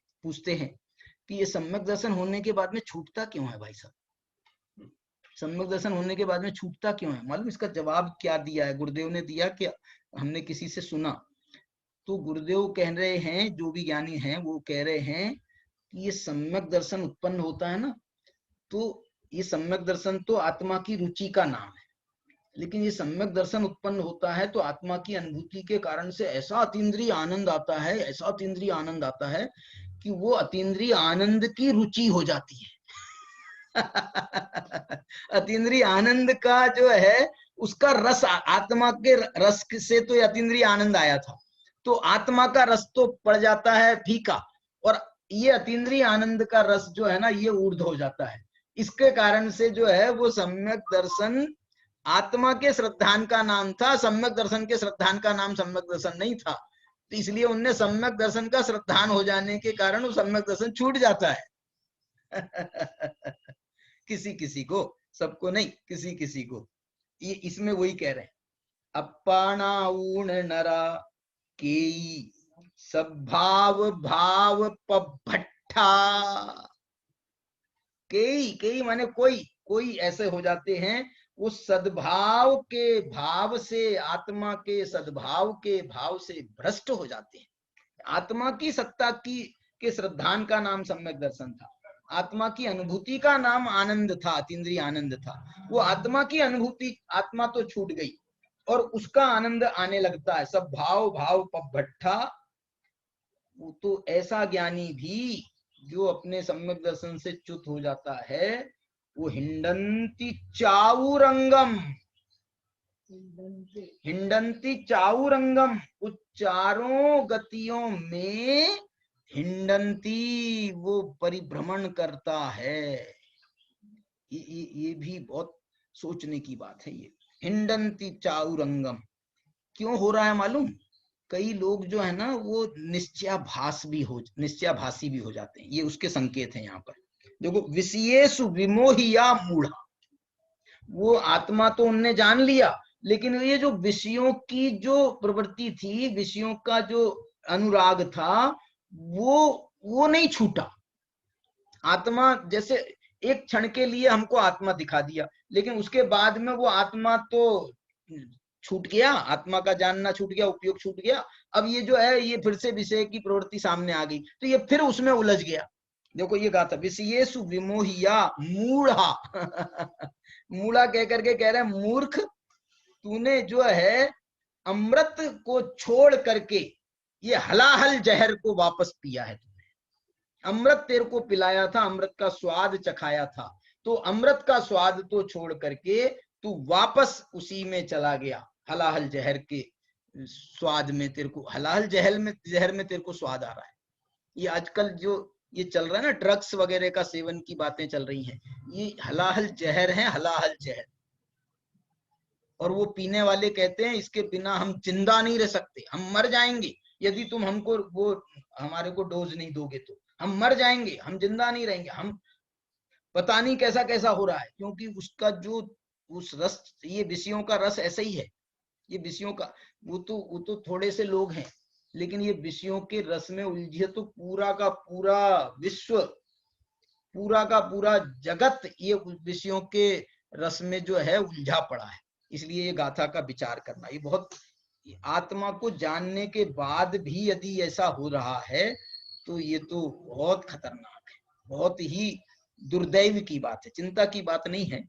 कि ये सम्यक दर्शन होने के बाद में छूटता क्यों है भाई साहब, सम्यक दर्शन होने के बाद में छूटता क्यों है? मालूम इसका जवाब क्या दिया है गुरुदेव ने? दिया कि हमने किसी से सुना, तो गुरुदेव कह रहे हैं, जो भी ज्ञानी हैं वो कह रहे हैं कि ये सम्यक दर्शन उत्पन्न होता है ना, तो ये सम्यक दर्शन तो आत्मा की रुचि का नाम है, लेकिन ये सम्यक दर्शन उत्पन्न होता है तो आत्मा की अनुभूति के कारण से ऐसा अतीन्द्रिय आनंद आता है, ऐसा अतीन्द्रिय आनंद आता है कि वो अतीन्द्रिय आनंद की रुचि हो जाती है। अतीन्द्रिय आनंद का जो है उसका रस, आत्मा के रस से तो अतीन्द्रिय आनंद आया था, तो आत्मा का रस तो पड़ जाता है फीका, और ये अतीन्द्रिय आनंद का रस जो है ना ये ऊर्ध्व हो जाता है। इसके कारण से जो है वो सम्यक दर्शन आत्मा के श्रद्धान का नाम था, सम्यक दर्शन के श्रद्धान का नाम सम्यक दर्शन नहीं था। तो इसलिए उनने सम्यक दर्शन का श्रद्धान हो जाने के कारण वो सम्यक दर्शन छूट जाता है। किसी किसी को, सबको नहीं, किसी किसी को। ये इसमें वही कह रहे हैं, अप्पानाऊण नरा केई सद्भाव भाव पभट्ठा। केई माने कोई ऐसे हो जाते हैं, वो सद्भाव के भाव से, आत्मा के सद्भाव के भाव से भ्रष्ट हो जाते हैं। आत्मा की सत्ता की के श्रद्धान का नाम सम्यक दर्शन था, आत्मा की अनुभूति का नाम आनंद था, अतीन्द्रिय आनंद था। वो आत्मा की अनुभूति, आत्मा तो छूट गई और उसका आनंद आने लगता है, सब भाव पभट्ठा। तो ऐसा ज्ञानी भी जो अपने सम्यक दर्शन से च्युत हो जाता है वो हिंडंती चाउरंगम, हिंडंती चाउरंगम, उस चारों गतियों में हिंडंती वो परिभ्रमण करता है। ये भी बहुत सोचने की बात है। ये हिंडंती चाउरंगम क्यों हो रहा है मालूम? कई लोग जो है ना वो निश्चयाभासी भी हो जाते हैं, ये उसके संकेत हैं यहाँ पर। देखो, विषयेषु विमोहिया मूढ़ा, वो आत्मा तो उनने जान लिया, लेकिन ये जो विषयों की जो प्रवृत्ति थी, विषयों का जो अनुराग था, वो नहीं छूटा। आत्मा जैसे एक क्षण के लिए हमको आत्मा दिखा दिया, लेकिन उसके बाद में वो आत्मा तो छूट गया, आत्मा का जानना छूट गया, उपयोग छूट गया। अब ये जो है ये फिर से विषय की प्रवृत्ति सामने आ गई, तो ये फिर उसमें उलझ गया। देखो ये गाथा, विषयेषु विमोहिया मूढ़ा मूढ़ा कह करके कह रहे हैं, मूर्ख, तूने जो है अमृत को छोड़ करके ये हलाहल जहर को वापस पिया है। अमृत तेरे को पिलाया था, अमृत का स्वाद चखाया था, तो अमृत का स्वाद तो छोड़ करके तू वापस उसी में चला गया, हलाहल जहर के स्वाद में। तेरे को हलाहल जहर में तेरे को स्वाद आ रहा है। ये आजकल जो ये चल रहा है ना, ड्रग्स वगैरह का सेवन की बातें चल रही हैं, ये हलाहल जहर है, हलाहल जहर। और वो पीने वाले कहते हैं इसके बिना हम जिंदा नहीं रह सकते, हम मर जाएंगे यदि तुम हमको वो हमारे को डोज नहीं दोगे तो हम मर जाएंगे, हम जिंदा नहीं रहेंगे। हम पता नहीं कैसा कैसा हो रहा है, क्योंकि उसका जो उस रस, ये विषयों का रस ऐसा ही है। ये विषयों का वो तो थोड़े से लोग हैं, लेकिन ये विषयों के रस में उलझे तो पूरा का पूरा विश्व, पूरा का पूरा जगत ये विषयों के रस में जो है उलझा पड़ा है। इसलिए ये गाथा का विचार करना, ये बहुत, आत्मा को जानने के बाद भी यदि ऐसा हो रहा है तो ये तो बहुत खतरनाक है, बहुत ही दुर्दैव की बात है, चिंता की बात नहीं है।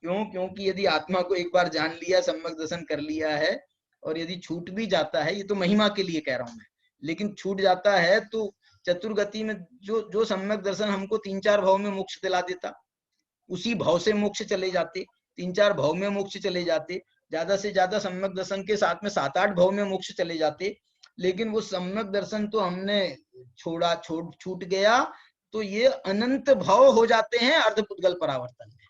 क्यों? क्योंकि यदि आत्मा को एक बार जान लिया, सम्यक दर्शन कर लिया है, और यदि छूट भी जाता है, ये तो महिमा के लिए कह रहा हूं मैं, लेकिन छूट जाता है तो चतुर्गति में जो सम्यक दर्शन हमको 3-4 भाव में मोक्ष दिला देता, उसी भाव से मोक्ष चले जाते, 3-4 भाव में मोक्ष चले जाते, ज्यादा से ज्यादा सम्यक दर्शन के साथ में 7-8 भाव में मोक्ष चले जाते। लेकिन वो सम्यक दर्शन तो हमने छूट गया, तो ये अनंत भाव हो जाते हैं अर्धपुद्गल परावर्तन में।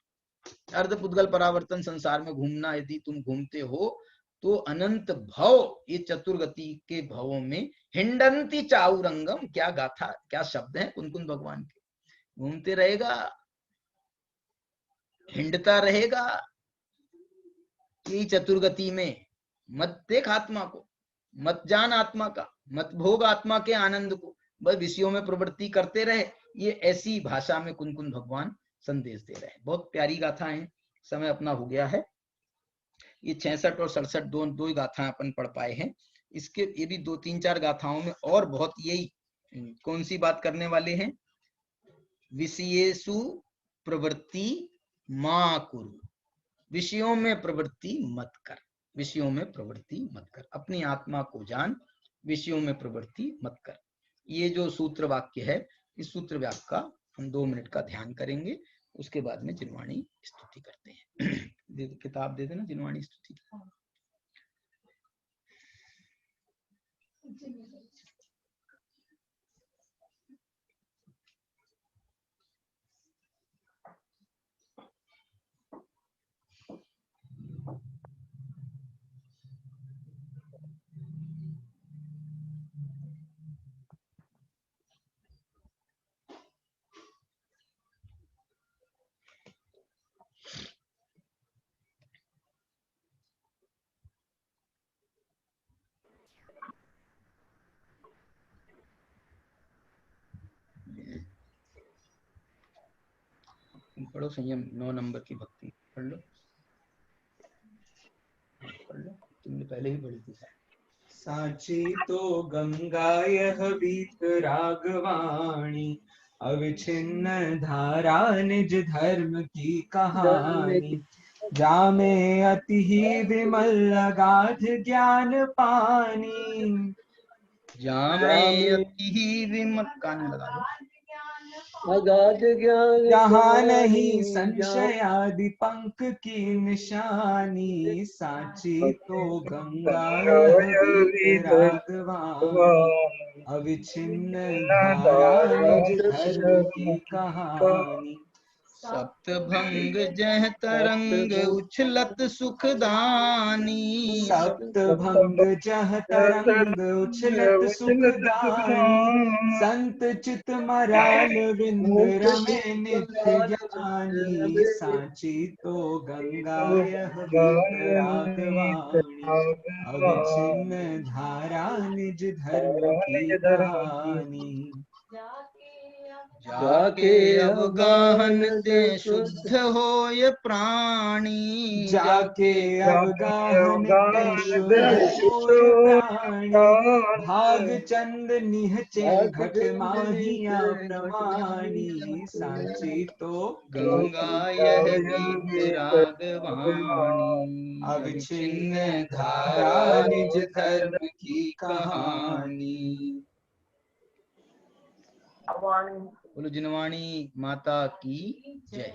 अर्धपुद्गल परावर्तन संसार में घूमना यदि तुम घूमते हो तो अनंत भाव, ये चतुर्गति के भावों में हिंडंती चाउरंगम, क्या गाथा, क्या शब्द है कुनकुन भगवान के, घूमते रहेगा, हिंडता रहेगा यही चतुर्गति में। मत देख आत्मा को, मत जान आत्मा का, मत भोग आत्मा के आनंद को, बस विषयों में प्रवृत्ति करते रहे। ये ऐसी भाषा में कुनकुन भगवान संदेश दे रहे हैं। बहुत प्यारी गाथा है। समय अपना हो गया है। ये 66 और 67 दो ही गाथाएं अपन पढ़ पाए हैं। इसके ये भी 2-3-4 गाथाओं में और बहुत यही कौन सी बात करने वाले हैं, विषयेषु प्रवृत्ति मा कुरु, विषयों में प्रवृत्ति मत कर, विषयों में प्रवृत्ति मत कर, अपनी आत्मा को जान, विषयों में प्रवृत्ति मत कर। ये जो सूत्र वाक्य है, इस सूत्र वाक्य का हम 2 मिनट का ध्यान करेंगे, उसके बाद में जिनवाणी स्तुति करते हैं। किताब दे देना जिनवाणी स्तुति। पढ़ो संयम 9 नंबर की भक्ति पढ़ लो, तुमने पहले ही पढ़ी थी। साची तो गंगा यह बीत रागवाणी, अविच्छिन्न धारा निज धर्म की कहानी। जामे अति ही विमल अगाध ज्ञान पानी, जामे अति ही विमल, कान लगा लो, अगाध ज्ञान जहाँ नहीं संशयादि पंख की निशानी, साची तो गंगा यह वीतरागवाणी, अविच्छिन्न धारा निज धर्म की कहानी। सप्तभंग जह तरंग उछलत सुखदानी, सप्तभंग जह तरंग उछलत सुखदानी, संत चित मराल विंद रमे नित्य ज्ञानी, साची तो गंगा यह वीतरागवाणी, अविच्छिन्न धारा निज धर्म की कहानी। जाके अवगाहन ते शुद्ध होय प्राणी, जाके अवगाहन ते शुद्ध होय प्राणी, भाग चंद निहचे घट माहिया प्रमाणी, साची तो गंगा यह वीतरागवाणी, अविच्छिन्न धारा निज धर्म की कहानी। बोलो जिनवाणी माता की जय।